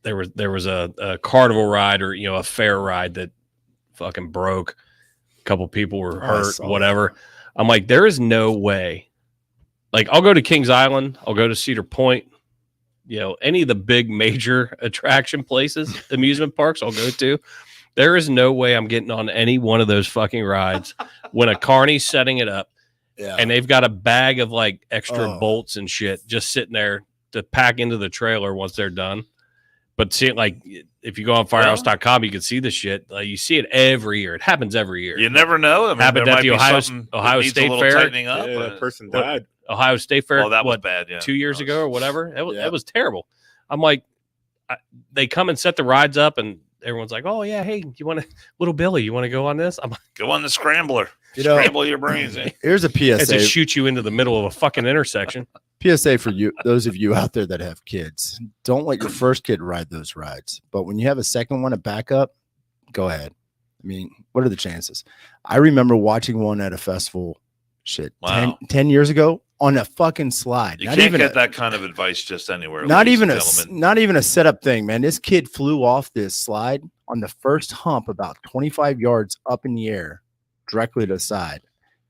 there was a carnival ride, or a fair ride that fucking broke. A couple people were hurt, whatever. I'm like, there is no way. Like, I'll go to Kings Island, I'll go to Cedar Point, any of the big major attraction places, amusement parks I'll go to. There is no way I'm getting on any one of those fucking rides when a carny's setting it up. Yeah. And they've got a bag of like extra bolts and shit just sitting there to pack into the trailer once they're done. But see, like, if you go on firehouse.com, you can see the shit. You see it every year. It happens every year. You never know. I mean, happened there at might the be Ohio something that State needs a little Fair. tightening up. Yeah, that person died. Ohio State Fair. Oh, that was bad. Yeah, 2 years ago or whatever. It was terrible. I'm like, they come and set the rides up, and everyone's like, "Oh yeah, hey, you want to, little Billy? You want to go on this?" I'm like, go on the scrambler. Scramble your brains. Here's a PSA. It's to shoot you into the middle of a fucking intersection. PSA for you, those of you out there that have kids, don't let your first kid ride those rides. But when you have a second one, a backup, go ahead. I mean, what are the chances? I remember watching one at a festival, 10 years ago on a fucking slide. You can't get that kind of advice just anywhere. Not even a setup thing, man. This kid flew off this slide on the first hump about 25 yards up in the air, directly to the side.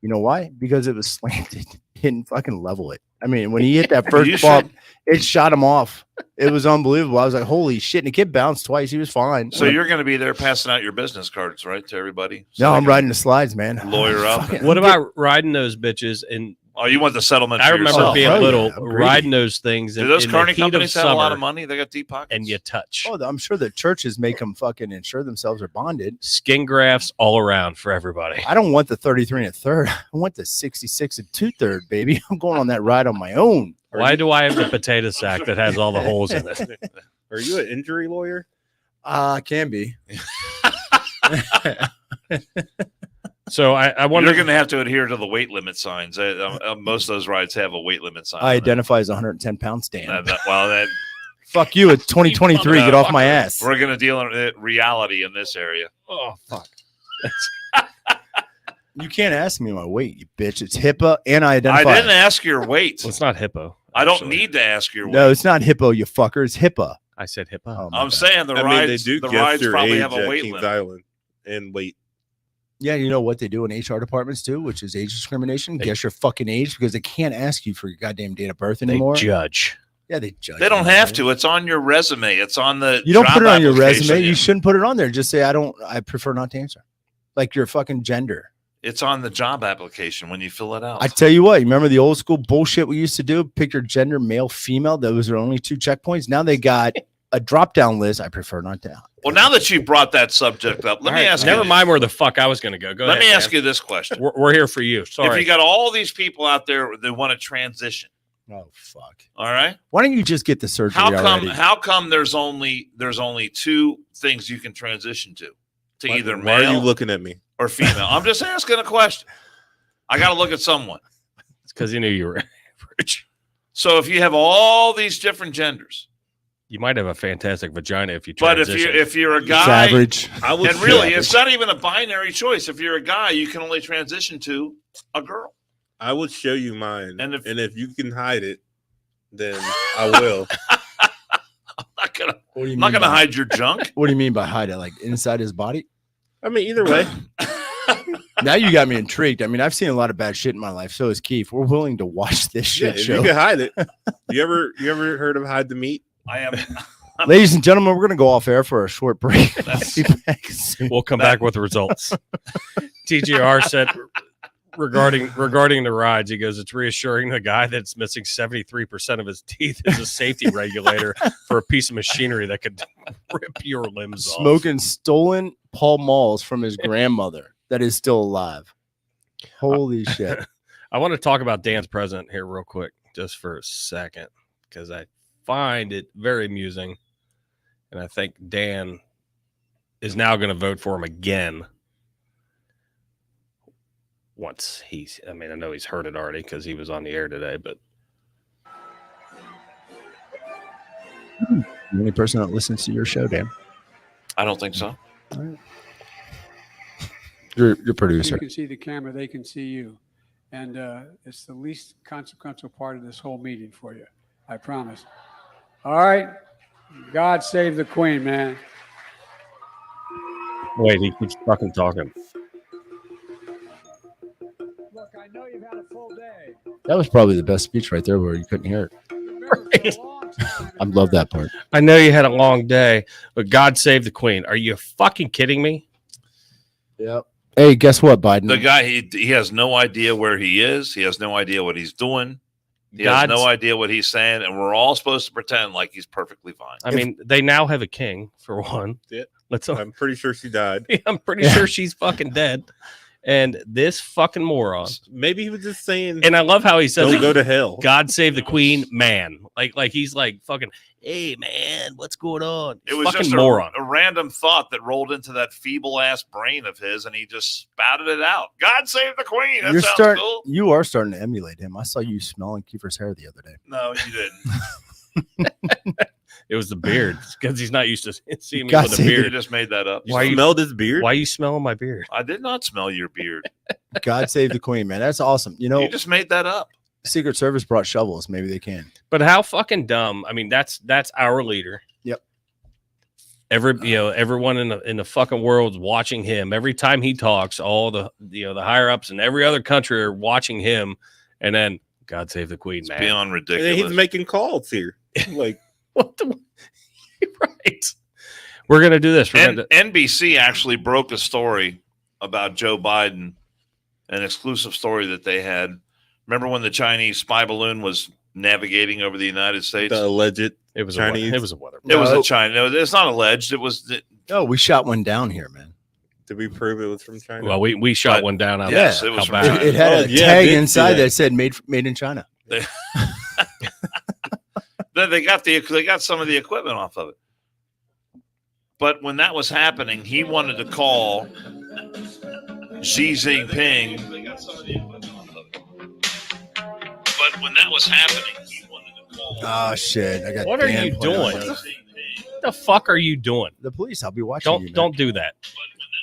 You know why? Because it was slanted. He didn't fucking level it. I mean, when he hit that first bump, it shot him off. It was unbelievable. I was like, holy shit. And the kid bounced twice. He was fine. So you're going to be there passing out your business cards, right, to everybody? So no, I'm riding the slides, man. Lawyer up. What about riding those bitches? And you want the settlement? I remember yourself. being little, riding those things. Do those carny companies companies have a lot of money? They got deep pockets. And you touch. Oh, I'm sure the churches make them fucking insure themselves or bonded. Skin grafts all around for everybody. I don't want the 33 and a third. I want the 66 and 2/3, baby. I'm going on that ride on my own. Why do I have the potato sack that has all the holes in it? Are you an injury lawyer? Can be. So I wonder. You're going to have to adhere to the weight limit signs. Most of those rides have a weight limit sign. I identify as 110 pounds, Dan. Well, Fuck you. It's 2023. Get off my ass. We're going to deal in reality in this area. Oh fuck. You can't ask me my weight, you bitch. It's HIPAA, and I identify. I didn't ask your weight. Well, it's not hippo. I don't need to ask your weight. No, it's not hippo, you fucker. It's HIPAA. I said hippo. Oh, I'm saying the rides probably have a weight Kings limit. Island and weight. Yeah, you know what they do in HR departments too, which is age discrimination. Guess your fucking age because they can't ask you for your goddamn date of birth anymore. They judge. Yeah, they judge. They don't have to. It's on your resume. It's on the. You don't job put it on your resume. application. You shouldn't put it on there. Just say I prefer not to answer. Like your fucking gender. It's on the job application when you fill it out. I tell you what, you remember the old school bullshit we used to do? Pick your gender, male, female. Those are only 2 checkpoints. Now they got a drop down list. I prefer not to. Well, now that you brought that subject up, let me ask you. Never mind where the fuck I was going to go. Let me ask you this question. We're here for you. Sorry. If you got all these people out there that want to transition, Oh fuck! all right, Why don't you just get the surgery already? How come there's only 2 things you can transition to either Why male are you looking at me? or female? I'm just asking a question. I got to look at someone. It's because you knew you were average. So if you have all these different genders, You might have a fantastic vagina if you but transition. if you're a It's guy, average. I would and really, say- it's not even a binary choice. If you're a guy, you can only transition to a girl. I would show you mine, And and if- if you can hide it, then I will. I'm not gonna hide your junk. What do you mean by hide it? Like inside his body? I mean, either way, Now you got me intrigued. I mean, I've seen a lot of bad shit in my life. So is Keith. We're willing to watch this yeah, shit if show. you can hide it. You ever heard of hide the meat? I am. Ladies and gentlemen, we're going to go off air for a short break. That's- Be back soon. We'll come back with the results. TGR said regarding the rides, he goes, it's reassuring the guy that's missing 73% of his teeth is a safety regulator for a piece of machinery that could rip your limbs off. Smoking stolen Pall Malls from his grandmother that is still alive. Holy shit. I want to talk about Dan's present here real quick, just for a second, because I find it very amusing. And I think Dan is now going to vote for him again. Once I know he's heard it already because he was on the air today, but The only person that listens to your show, Dan. I don't think so. Your You producer. can see the camera, they can see you. And it's the least consequential part of this whole meeting for you. I promise. All right. God save the Queen, man. wait, he keeps fucking talking. Look, I know you've had a full day. That was probably the best speech right there where you couldn't hear it. Remember, for a long time I love that part. I know you had a long day, but God save the Queen. Are you fucking kidding me? Yep. Hey, guess what, Biden? The guy, he has no idea where he is. He has no idea what he's doing. He has God's- no idea what he's saying, and we're all supposed to pretend like he's perfectly fine. I mean, they now have a king for one. Yeah. Let's. I'm pretty sure she died. I'm pretty sure she's fucking dead. And this fucking moron. Maybe he was just saying, And I love how he says, "Don't go to hell." God save the Queen, man. Like he's like fucking, hey man, what's going on? It was fucking just moron. a random thought that rolled into that feeble ass brain of his, and he just spouted it out. God save the Queen. That sounds cool. You are starting to emulate him. I saw you smelling Kiefer's hair the other day. No, you didn't. It was the beard because he's not used to seeing me God with a save You beard. just made that up. Why you smelled his beard? Why are you smelling my beard? I did not smell your beard. God save the Queen, man. That's awesome. You know, You just made that up. Secret Service brought shovels. Maybe they can. But how fucking dumb? I mean, that's our leader. Yep. Everyone in the fucking world's watching him. Every time he talks, all the the higher ups in every other country are watching him. And then God save the Queen, It's man. beyond And then ridiculous. he's making calls here. Like, What the? Right. We're gonna do this. We're gonna NBC actually broke a story about Joe Biden, an exclusive story that they had. Remember when the Chinese spy balloon was navigating over the United States? the alleged It was Chinese. It was a weather. It was No. a China. No, it's not alleged. It was. No, we shot one down here, man. Did we prove it was from China? Well, we shot But- one down out Yes, there. it was How from bad. It had Oh, a yeah, I tag did see inside that. that said made in China. They got some of the equipment off of it. But when that was happening, he wanted to call Xi Jinping. But when that was happening, he wanted to call. Oh shit! I got. What are Dan you playing doing? on this. What the fuck are you doing? The police. I'll be watching. Don't do that.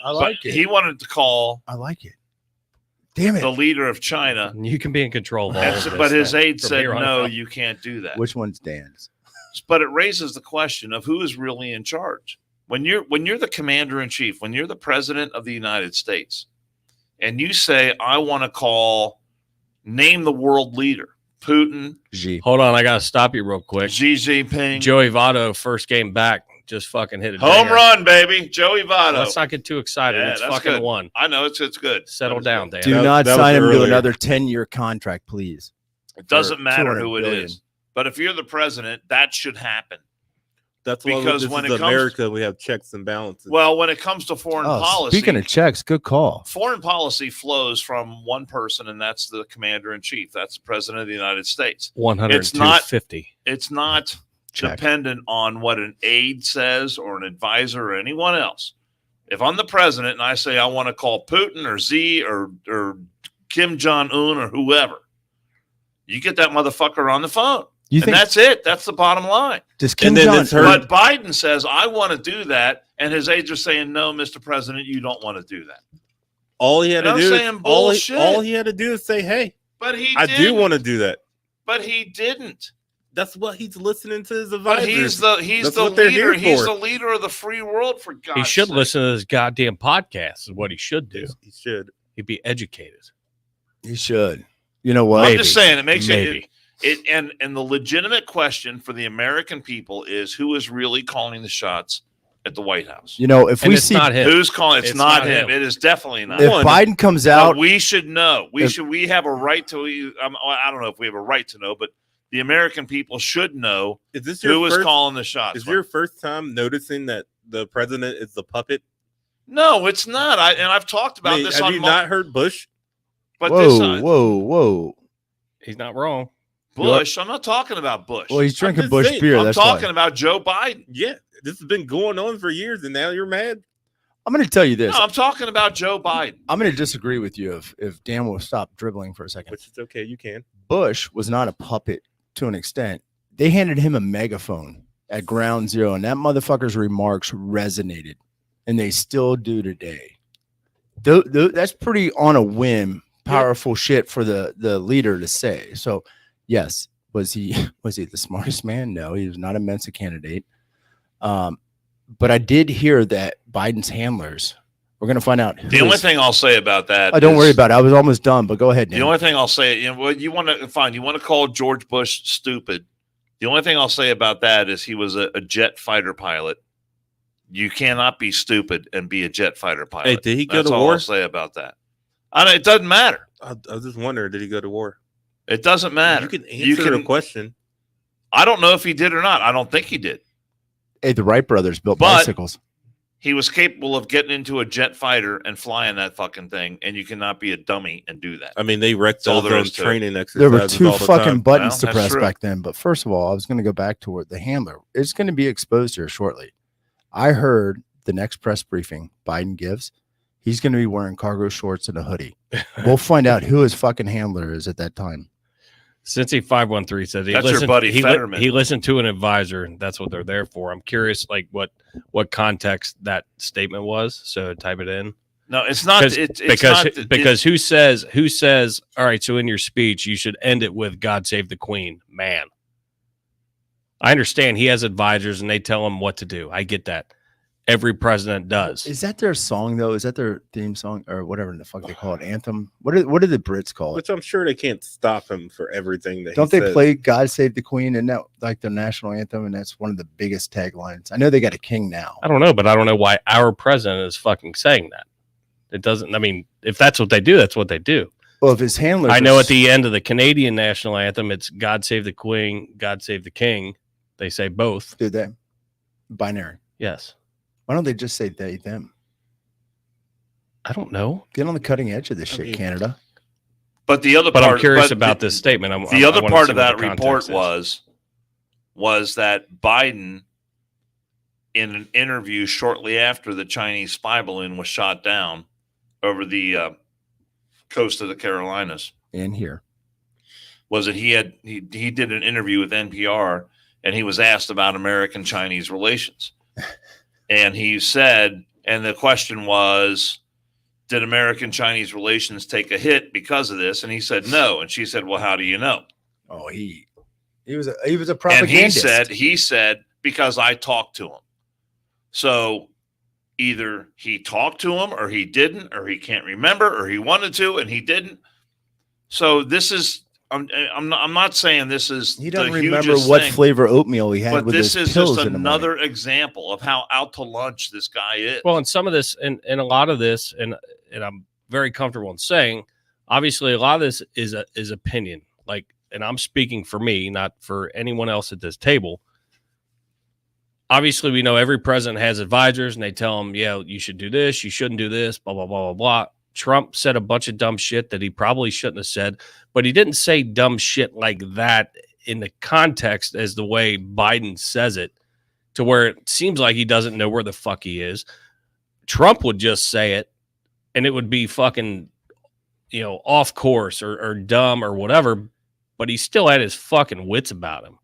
I like it. He wanted to call. I like it. Damn it! The leader of China. You can be in control of all of this. But his aide from said, here on no, out. you can't do that. Which one's Dan's? But it raises the question of who is really in charge. When you're the commander in chief, when you're the president of the United States, and you say, I want to call, name the world leader, Putin, Xi. Hold on, I gotta stop you real quick. Xi Jinping. Joey Votto, first game back, just fucking hit a Home dinger. run, baby. Joey Votto. Let's not get too excited. Yeah, it's that's fucking good. one. I know it's good. Settle down, Dan. Do That- not that was sign him to earlier. another 10-year contract, please. It doesn't for matter 200 who it billion. is. But if you're the president, that should happen. That's why Because this when is it comes- America, we have checks and balances. Well, when it comes to foreign policy, Speaking of checks, good call. foreign policy flows from one person, and that's the commander in chief. That's the president of the United States. 150. It's not Check. dependent on what an aide says or an advisor or anyone else. If I'm the president and I say I want to call Putin or Xi or Kim Jong-un or whoever, you get that motherfucker on the phone. You And think that's it. That's the bottom line. does Kim And then Jong? it's heard- But Biden says, I want to do that. And his aides are saying, no, Mr. President, you don't want to do that. all he had to I'm do saying is bullshit. all he had to do is say, "Hey, But he I didn't. do want to do that." But he didn't. That's what he's listening to his But advisors. he's That's the what they're leader. here He's for. the leader of the free world, for God's He should sake. listen to this goddamn podcast, is what he should do. He should. He'd be educated. He should. You know what? I'm just saying, it makes Maybe. it and the legitimate question for the American people is who is really calling the shots at the White House? You know, if And we it's see not him. Who's calling? It's, It's not not him. him. It is definitely not. if him. Biden comes But out, we should know. If- We have a right to. I don't know if we have a right to know, but the American people should know Is this your who is first? calling the shots. Is your first time noticing that the president is the puppet? No, it's not. I've talked about this have on you not heard Bush? but whoa, this whoa. He's not wrong. Bush. I'm not talking about Bush. Well, he's drinking just Bush saying, beer. I'm That's talking why. about Joe Biden. Yeah, this has been going on for years, and now you're mad. I'm going to tell you this. No, I'm talking about Joe Biden. I'm going to disagree with you if Dan will stop dribbling for a second. Which is okay. You can. Bush was not a puppet to an extent. They handed him a megaphone at ground zero, and that motherfucker's remarks resonated, and they still do today. That's pretty on a whim, powerful shit for the leader to say. So, yes, was he the smartest man? No, he was not a Mensa candidate. But I did hear that Biden's handlers. We're going to find out. The only thing I'll say about that. Oh, don't worry about it. I was almost done, but go ahead. The Dan. only thing I'll say, what you want to find, you want to call George Bush stupid. The only thing I'll say about that is he was a jet fighter pilot. You cannot be stupid and be a jet fighter pilot. Hey, did he go That's to all war? I'll say about that. It doesn't matter. I was just wondering, did he go to war? It doesn't matter. You can answer the question. I don't know if he did or not. I don't think he did. Hey, the Wright brothers built But- bicycles. He was capable of getting into a jet fighter and flying that fucking thing, and you cannot be a dummy and do that. I mean, they wrecked all all there their is to it. training exercises. There were two all the fucking time. buttons Well, to that's press true. back then. But first of all, I was going to go back to where the handler is going to be exposed here shortly. I heard the next press briefing Biden gives, he's going to be wearing cargo shorts and a hoodie. We'll find out who his fucking handler is at that time. Cincy 513 said he That's your listened, buddy he, Fetterman. he listened to an advisor, and that's what they're there for. I'm curious, like what context that statement was. So type it in. No, it's not. It's Because who says all right? So in your speech, you should end it with "God save the Queen." Man, I understand he has advisors and they tell him what to do. I get that. Every president does. Is that their song, though? Is that their theme song or whatever the fuck they call it? Anthem? What do the Brits call it? Which I'm sure they can't stop him for everything that Don't he they says. play God Save the Queen and that like their national anthem? And that's one of the biggest taglines. I know they got a king now. I don't know, but I don't know why our president is fucking saying that. It doesn't. I mean, if that's what they do, that's what they do. Well, if his handlers, I are know at the end of the Canadian national anthem, it's "God save the Queen, God save the King." They say both. do they binary. Yes. Why don't they just say they them? I don't know. Get on the cutting edge of this I shit, mean, Canada. But the other But part, I'm curious but about the, this statement. The I other wanna part see of what that the report context is. was that Biden in an interview shortly after the Chinese spy balloon was shot down over the coast of the Carolinas. And here was that he did an interview with NPR, and he was asked about American-Chinese relations. And he said, and the question was, did American-Chinese relations take a hit because of this? And he said, no. And she said, well, how do you know? Oh, he was a propagandist. And he said, because I talked to him. So either he talked to him or he didn't, or he can't remember, or he wanted to and he didn't. So this is, I'm not saying this is. He doesn't remember what flavor oatmeal he had. But with this his is pills just in the another morning. example of how out to lunch this guy is. Well, and some of this, and a lot of this, and I'm very comfortable in saying, obviously, a lot of this is opinion. Like, and I'm speaking for me, not for anyone else at this table. Obviously, we know every president has advisors, and they tell them, yeah, you should do this, you shouldn't do this, blah, blah, blah, blah, blah. Trump said a bunch of dumb shit that he probably shouldn't have said, but he didn't say dumb shit like that in the context as the way Biden says it, to where it seems like he doesn't know where the fuck he is. Trump would just say it, and it would be fucking, off course or dumb or whatever, but he still had his fucking wits about him.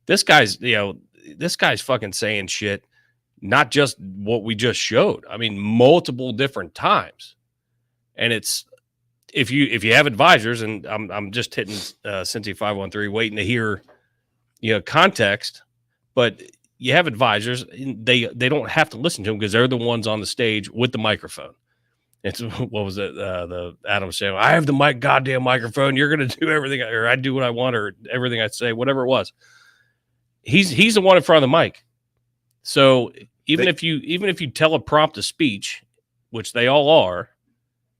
This guy's fucking saying shit, not just what we just showed. I mean, multiple different times. And it's, if you have advisors, and I'm just hitting Cincy 513, waiting to hear, context, but you have advisors, they don't have to listen to them because they're the ones on the stage with the microphone. It's, what was it? The Adam saying, I have the goddamn microphone. You're going to do everything, or I do what I want, or everything I say, whatever it was. He's the one in front of the mic. So even if you teleprompt a speech, which they all are,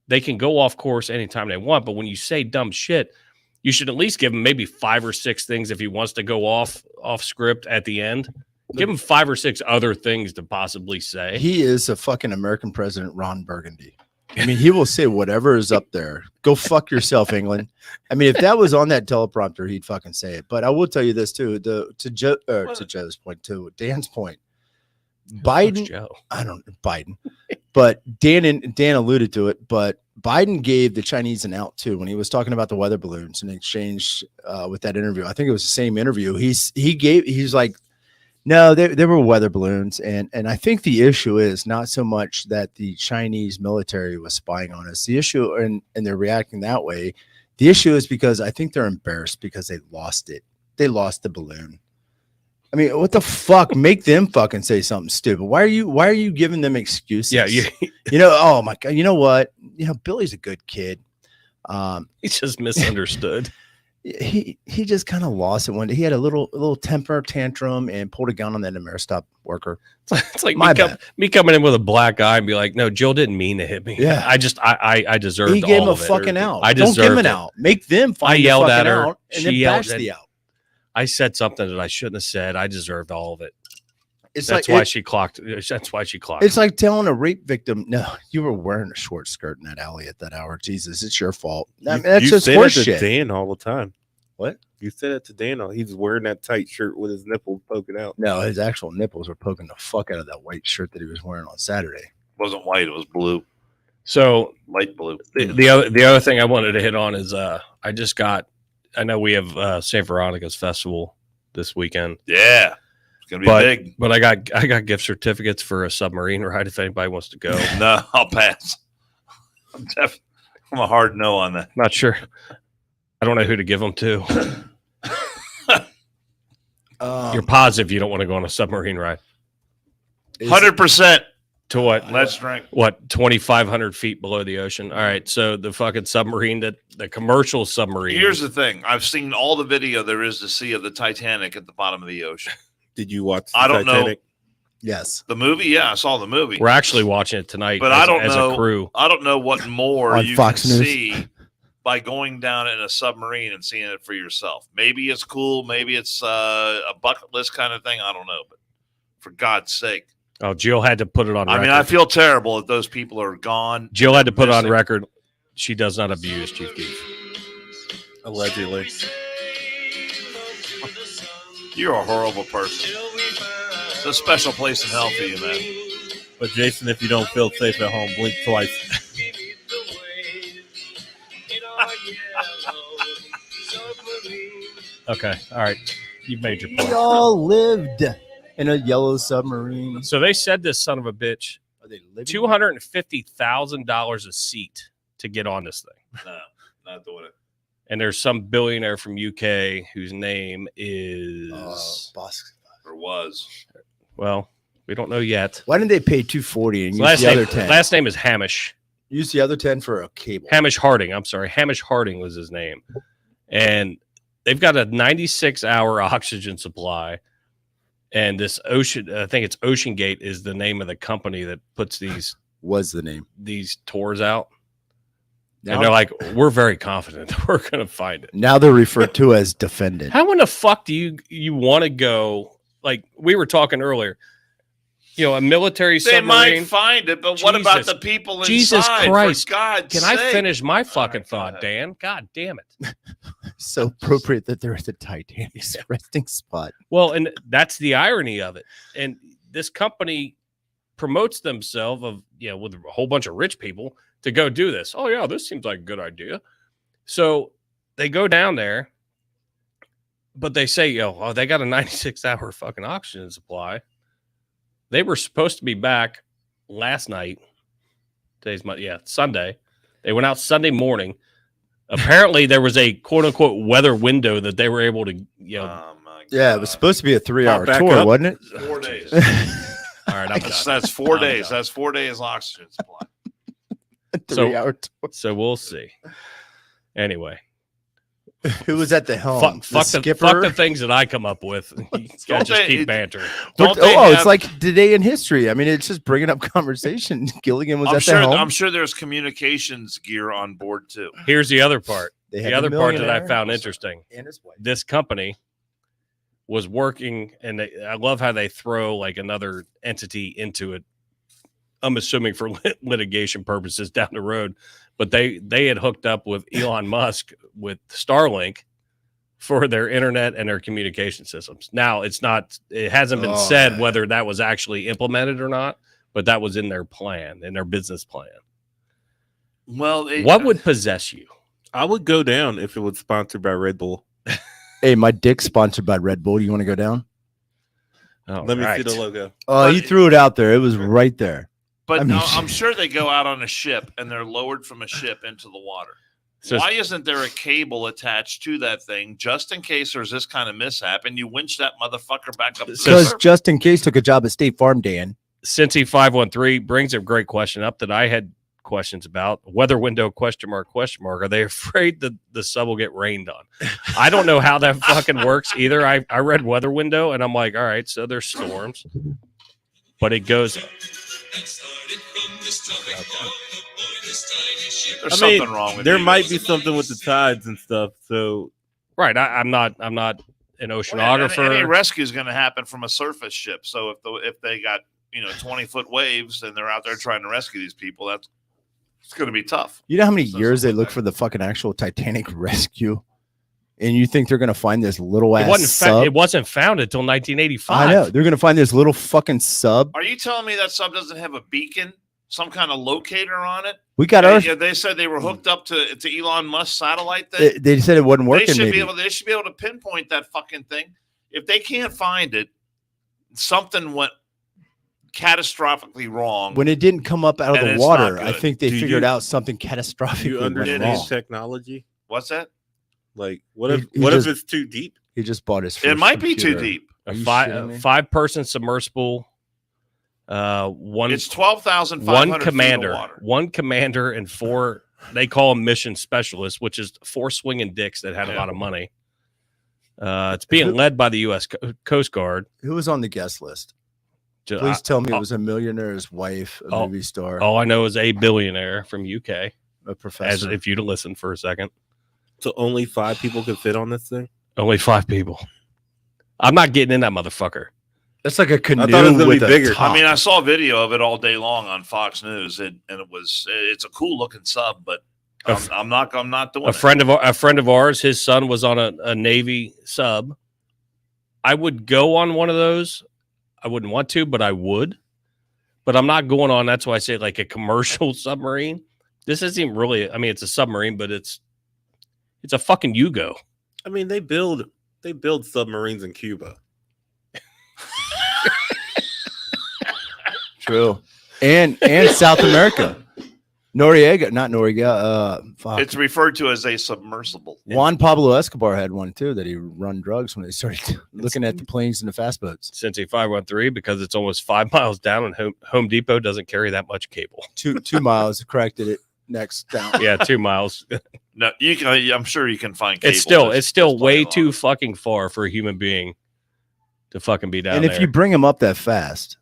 they can go off course anytime they want. But when you say dumb shit, you should at least give him maybe 5 or 6 things if he wants to go off script at the end. Give him 5 or 6 other things to possibly say. He is a fucking American president, Ron Burgundy. I mean, he will say whatever is up there. Go fuck yourself, England. I mean, if that was on that teleprompter, he'd fucking say it. But I will tell you this too: to Joe's point, to Dan's point, Biden. Biden, but Dan alluded to it. But Biden gave the Chinese an out too when he was talking about the weather balloons in exchange with that interview. I think it was the same interview. He's like, no, they were weather balloons. And I think the issue is not so much that the Chinese military was spying on us. The issue, and they're reacting that way. The issue is because I think they're embarrassed because they lost it. They lost the balloon. I mean, what the fuck? Make them fucking say something stupid. Why are you giving them excuses? Yeah. Oh my God. You know what? Billy's a good kid. He's just misunderstood. He just kind of lost it one day. He had a little temper tantrum and pulled a gun on that Ameristop worker. It's like me coming in with a black eye and be like, no, Jill didn't mean to him. Yeah, I deserved all of it. He gave him a fucking out. I Don't give him an it. out. Make them find I yelled at her. out and then bash the out. I said something that I shouldn't have said. I deserved all of it. That's why she clocked. That's why she clocked. It's like telling a rape victim, no, you were wearing a short skirt in that alley at that hour. Jesus, it's your fault. I mean, that's just horseshit. Dan all the time. What? You said it to Dan. He's wearing that tight shirt with his nipples poking out. No, his actual nipples were poking the fuck out of that white shirt that he was wearing on Saturday. It wasn't white, it was blue. So light blue. The other thing I wanted to hit on is I know we have St. Veronica's festival this weekend. Yeah. It's gonna be big. But I got gift certificates for a submarine ride if anybody wants to go. No, I'll pass. I'm a hard no on that. Not sure. I don't know who to give them to. You're positive you don't want to go on a submarine ride? 100%. To what? Let's drink. What, 2,500 feet below the ocean? All right. So the fucking submarine, the commercial submarine. Here's the thing. I've seen all the video there is to see of the Titanic at the bottom of the ocean. Did you watch the Titanic? Yes. The movie? Yeah, I saw the movie. We're actually watching it tonight, but as a crew. I don't know what more on you Fox can News. see by going down in a submarine and seeing it for yourself. Maybe it's cool. Maybe it's a bucket list kind of thing. I don't know. But for God's sake. Oh, Jill had to put it on record. I mean, I feel terrible that those people are gone. Jill had to put it on record. She does not abuse Chief Keef. Allegedly. You're a horrible person. It's a special place in hell for you, man. But Jason, if you don't feel safe at home, blink twice. Okay. All right. You've made your We point. all lived in a yellow submarine. So they said this son of a bitch, Are they living? $250,000 a seat to get on this thing. No, not doing it. And there's some billionaire from UK whose name is Boss. Or was. well, we don't know yet. Why didn't they pay $240 and use Last the name, other 10? last name is Hamish. Use the other 10 for a cable. Hamish Harding. I'm sorry. Hamish Harding was his name. And they've got a 96-hour oxygen supply. And this ocean, I think it's Ocean Gate is the name of the company that puts these tours out. Now, And they're like, we're very confident that we're going to find it. now they're referred to as defendant. How in the fuck do you want to go? Like we were talking earlier, a military They submarine. might find it, but what about Jesus. the people inside? Jesus Christ. For God's Can sake. I finish my fucking All right, thought, go Dan? God damn it. So appropriate that they're at the Titanic's resting spot. Well, and that's the irony of it. And this company promotes themselves with a whole bunch of rich people to go do this. Oh yeah, this seems like a good idea. So they go down there, but they say, they got a 96-hour fucking oxygen supply. They were supposed to be back last night. Sunday. They went out Sunday morning. Apparently there was a quote unquote weather window that they were able to, Oh my God. Yeah, it was supposed to be a 3-hour back tour, up. wasn't it? 4 days. all right, I'm done. That's 4 I'm days. done. That's 4 days oxygen supply. A So- 3-hour tour. So we'll see. Anyway, Who was at the helm? fuck the the skipper. things that I come up with. You guys Don't just they- keep it- bantering. Don't Oh, they it's have- like today in history. I mean, it's just bringing up conversation. Gilligan was at the helm. I'm sure there's communications gear on board too. Here's the other part. They The had other part that I millionaire found interesting. and his wife. This company was working, and I love how they throw like another entity into it. I'm assuming for litigation purposes down the road, but they had hooked up with Elon Musk with Starlink for their internet and their communication systems. Now it hasn't been said whether that was actually implemented or not, but that was in their plan, in their business plan. Well, What would possess you? I would go down if it was sponsored by Red Bull. Hey, my dick's sponsored by Red Bull. You want to go down? Oh, Let me see the logo. Oh, But- you threw it out there. It was right there. But I mean- I'm sure they go out on a ship and they're lowered from a ship into the water. So- Why isn't there a cable attached to that thing just in case there's this kind of mishap and you winch that motherfucker back up? to the Because surface? just in case took a job at State Farm, Dan. Cincy 513 brings a great question up that I had questions about. Weather window ? Are they afraid that the sub will get rained on? I don't know how that fucking works either. I read weather window and I'm like, all right, so there's storms, but it goes. There's I mean, something wrong with there you. might be something with the tides and stuff. So Right. I'm not an Well, oceanographer. Any rescue is going to happen from a surface ship. So if they got 20-foot waves and they're out there trying to rescue these people, it's going to be tough. You know how many So years they something look like for the fucking actual Titanic rescue? And you think they're going to find this little ass It sub? wasn't found until 1985. I know. They're going to find this little fucking sub. Are you telling me that sub doesn't have a beacon, some kind of locator on it? We got ours. Yeah, they said they were hooked up to Elon Musk satellite thing. They said it wasn't working. They should Maybe. they should be able to pinpoint that fucking thing. If they can't find it, something went catastrophically wrong. When it didn't come up out of And the it's water, not I good. think they Do figured you- out something catastrophic. do you went understand wrong. technology? What's that? Like, what if He what just- if it's too deep? He just bought his. It first might be too computer. deep. Are you a shitting me? five-person submersible. One It's 12,500 one feet of commander, water. one commander, and four. They call them mission specialists, which is four swinging dicks that had a Yeah. lot of money. It's being led by the U.S. Coast Guard. Who was on the guest list? Ju- Please tell me I- it was a millionaire's wife, a Oh, movie star, all I know is a billionaire from UK. a As professor. if you'd listen for a second, So only 5 people could fit on this thing? only 5 people. I'm not getting in that motherfucker. That's like a canoe thought it was gonna with be a bigger. top. I mean, I saw a video of it all day long on Fox News, and it's a cool looking sub, but I'm not doing A it. friend of ours, his son was on a Navy sub. I would go on one of those. I wouldn't want to, but I would. But I'm not going on. That's why I say like a commercial submarine. This isn't really. I mean, it's a submarine, but it's a fucking Yugo. I mean, they build submarines in Cuba. True. And South America. Not Noriega. Fuck. It's referred to as a submersible. Juan Pablo Escobar had one too that he run drugs when they started looking at the planes and the fast boats. Cincy 513 because it's almost 5 miles down, and Home Depot doesn't carry that much cable. 2 miles. Corrected it. Next down. Yeah, 2 miles. No, you can. I'm sure you can find. It's cable. still way too fucking far for a human being to fucking be down and there. if you bring them up that fast,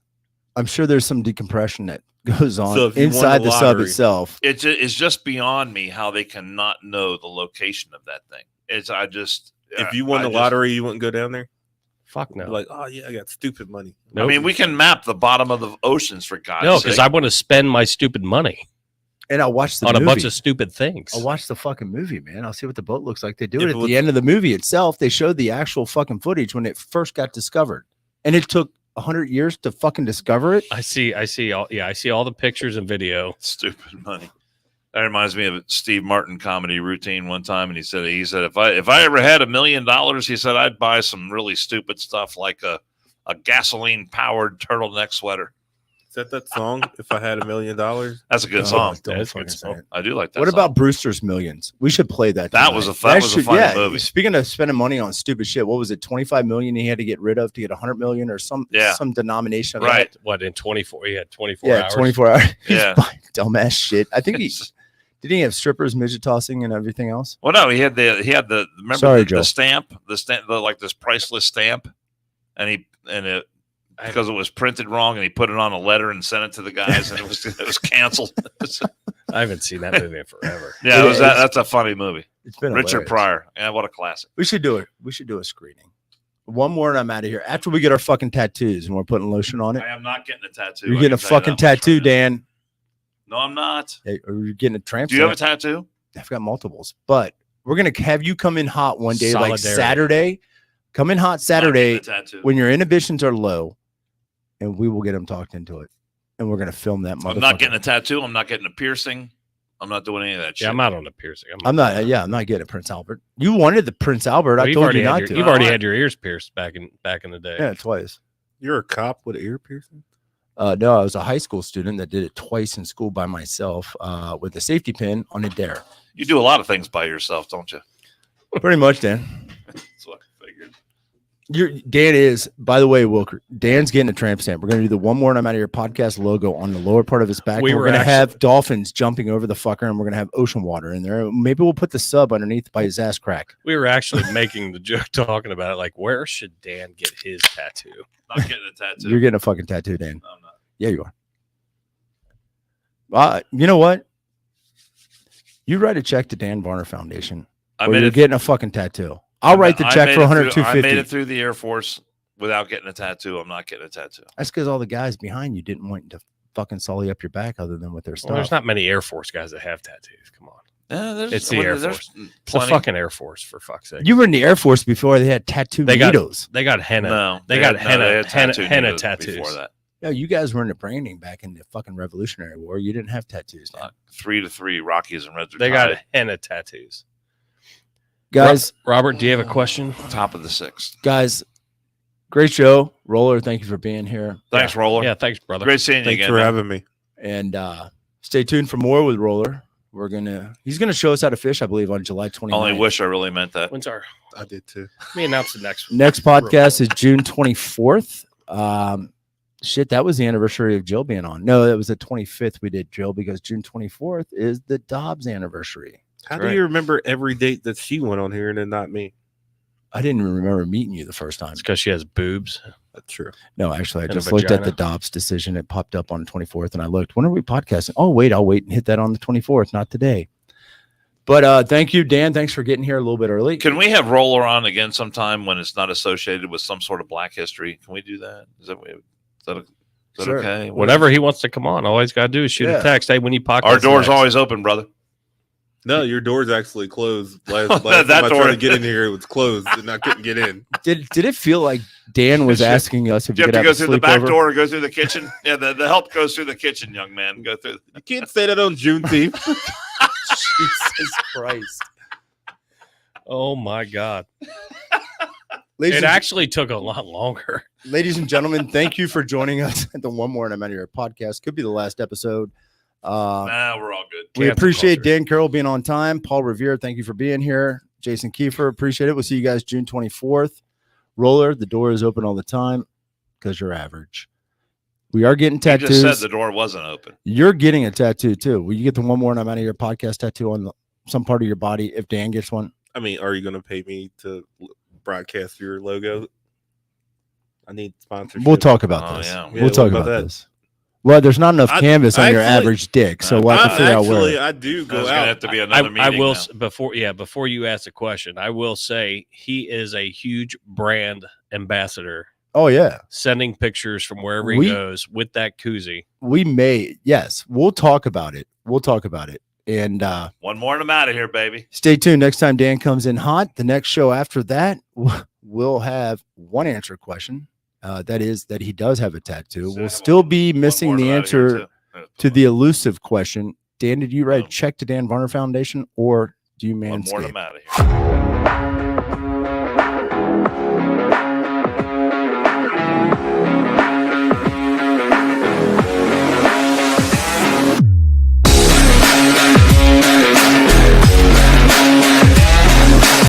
I'm sure there's some decompression that goes on So if you won inside the the sub lottery- itself. It's just beyond me how they cannot know the location of that thing. If you won the lottery, you wouldn't go down there. Fuck no. Like, oh yeah, I got stupid money. I mean, we can map the bottom of the oceans for God's No, sake. because I want to spend my stupid money And I'll watch the on movie. a bunch of stupid things. I'll watch the fucking movie, man. I'll see what the boat looks like. They do If it it at was- the end of the movie itself. They showed the actual fucking footage when it first got discovered. And it took 100 years to fucking discover it. I see all the pictures and video. Stupid money. That reminds me of a Steve Martin comedy routine one time, and he said if I ever had $1 million, he said I'd buy some really stupid stuff like a gasoline powered turtleneck sweater. Is that song? If I had $1 million, That's a good song. Don't That's a fucking good say song. it. I do like that. What song. about Brewster's Millions? We should play that. That tonight. was a funny movie. Speaking of spending money on stupid shit, what was it? 25 million he had to get rid of to get 100 million or some denomination of Right. What in 24? He had 24 that. Yeah, hours. 24 hours. He's Yeah. buying dumbass shit. I think did he have strippers, midget tossing, and everything else? Well, no, he had the remember Sorry, the Joe. stamp, like this priceless stamp, and it because it was printed wrong, and he put it on a letter and sent it to the guys, and it was canceled. I haven't seen that movie in forever. Yeah, It's- that's a funny movie. It's been Richard hilarious. Pryor. Yeah, what a classic. We should do it. We should do a screening. One more and I'm out of here. After we get our fucking tattoos and we're putting lotion on it. I am not getting a tattoo. You're I getting a can tell you fucking that much tattoo, right now. Dan. No, I'm not. Hey, or you're getting a tramp Do you have a stamp. tattoo? I've got multiples, but we're gonna have you come in hot one day, like Solidarity. Saturday. Come in hot I'm Saturday not getting a tattoo. when your inhibitions are low, and we will get them talked into it, and we're gonna film that. I'm not getting a tattoo. I'm not getting a piercing. I'm not doing any of that shit. Yeah, I'm out on the piercing. I'm not. Yeah, I'm not getting a Prince Albert. You wanted the Prince Albert. I told you not to. You've already had your ears pierced back in the day. Yeah, twice. you're a cop with ear piercing. No, I was a high school student that did it twice in school by myself with a safety pin on a dare. You do a lot of things by yourself, don't you? Pretty much, Dan. That's what I figured. Dan is, by the way, Wilker. Dan's getting a tramp stamp. We're going to do the One More and I'm Out of Your podcast logo on the lower part of his back. We We're were going to actually- have dolphins jumping over the fucker, and we're going to have ocean water in there. Maybe we'll put the sub underneath by his ass crack. We were actually making the joke talking about it, like where should Dan get his tattoo? Not getting a tattoo. You're getting a fucking tattoo, Dan. No, I'm not. Yeah, you are. You know what? You write a check to Dan Varner Foundation, I or made you're it. getting a fucking tattoo. I'll write the I check made for it 100, through- I made 250. it through the Air Force without getting a tattoo. I'm not getting a tattoo. That's because all the guys behind you didn't want to fucking sully up your back other than with their Well, stuff. there's not many Air Force guys that have tattoos. Come on, There's, It's the Air there's Force. It's the plenty. fucking Air Force for fuck's sake. You were in the Air Force before they had tattoo They got- needles. They got henna. No, They got had- henna- they had henna- tattoo henna needles tattoos. before that. No, you guys were in the branding back in the fucking Revolutionary War. You didn't have tattoos. Man. 3-3 Rockies and Reds are They got tied. henna tattoos. Guys, Robert, do you have a question? Top of the sixth. guys, great show. Roller, thank you for being here. Thanks, Roller. Yeah, thanks, brother. Great seeing you Thanks again. for man. having me. And stay tuned for more with Roller. He's gonna show us how to fish, I believe, on July 29th. Only wish I really meant that. When's our? I did too. Let me announce the next one. Next podcast is June 24th. Shit, that was the anniversary of Jill being on. No, that was the 25th we did Jill because June 24th is the Dobbs anniversary. How Right. do you remember every date that she went on here and then not me? I didn't even remember meeting you the first time. It's because she has boobs. That's true. No, actually, I And a just looked at the vagina. Dobbs decision. It popped up on the 24th, and I looked. When are we podcasting? Oh, wait, I'll wait and hit that on the 24th, not today. But thank you, Dan. Thanks for getting here a little bit early. Can we have Roller on again sometime when it's not associated with some sort of Black history? Can we do that? Is that Sure. okay? Whenever he wants to come on, all he's got to do is shoot Yeah. a text. Hey, when you podcast, Our door's next? always open, brother. No, your door's actually closed. Last That time I door- tried to get in here, it was closed, and I couldn't get in. Did it feel like Dan was asking us if You we have could to have go a through the back sleepover? door or go through the kitchen. Yeah, the help goes through the kitchen, young man. Go through. You can't say that on Juneteenth. Jesus Christ. Oh my God. Ladies It and, actually took a lot longer. ladies and gentlemen, thank you for joining us at the One More and I'm Out of Here podcast. Could be the last episode. Nah, we're all good. We Cancel appreciate culture. Dan Carroll being on time. Paul Revere, thank you for being here. Jason Kiefer, appreciate it. We'll see you guys June 24th. Roller, the door is open all the time because you're average. We are getting You tattoos. just said the door wasn't open. You're getting a tattoo too. Will you get the One More and I'm Out of Here podcast tattoo on some part of your body if Dan gets one? I mean, are you going to pay me to broadcast your logo? I need sponsorship. We'll talk about Oh, this. yeah. Yeah, We'll talk what about about that? this. Well, there's not enough I- canvas on your actually- average dick, so we'll have to figure out Actually, where. I do There's go gonna have out. to be another meeting. I will now. before you ask the question, I will say he is a huge brand ambassador, Oh yeah, sending pictures from wherever We- he goes with that koozie. we may. Yes, we'll talk about it. And One more and I'm out of here, baby. stay tuned. Next time Dan comes in hot, the next show after that, we'll have one answer question. That is that he does have a tattoo. We'll still be missing One more the and I'm outta here, answer too. to the elusive question. Dan, did you write No. a check to Dan Varner Foundation or do you One more and manscape? I'm out of here.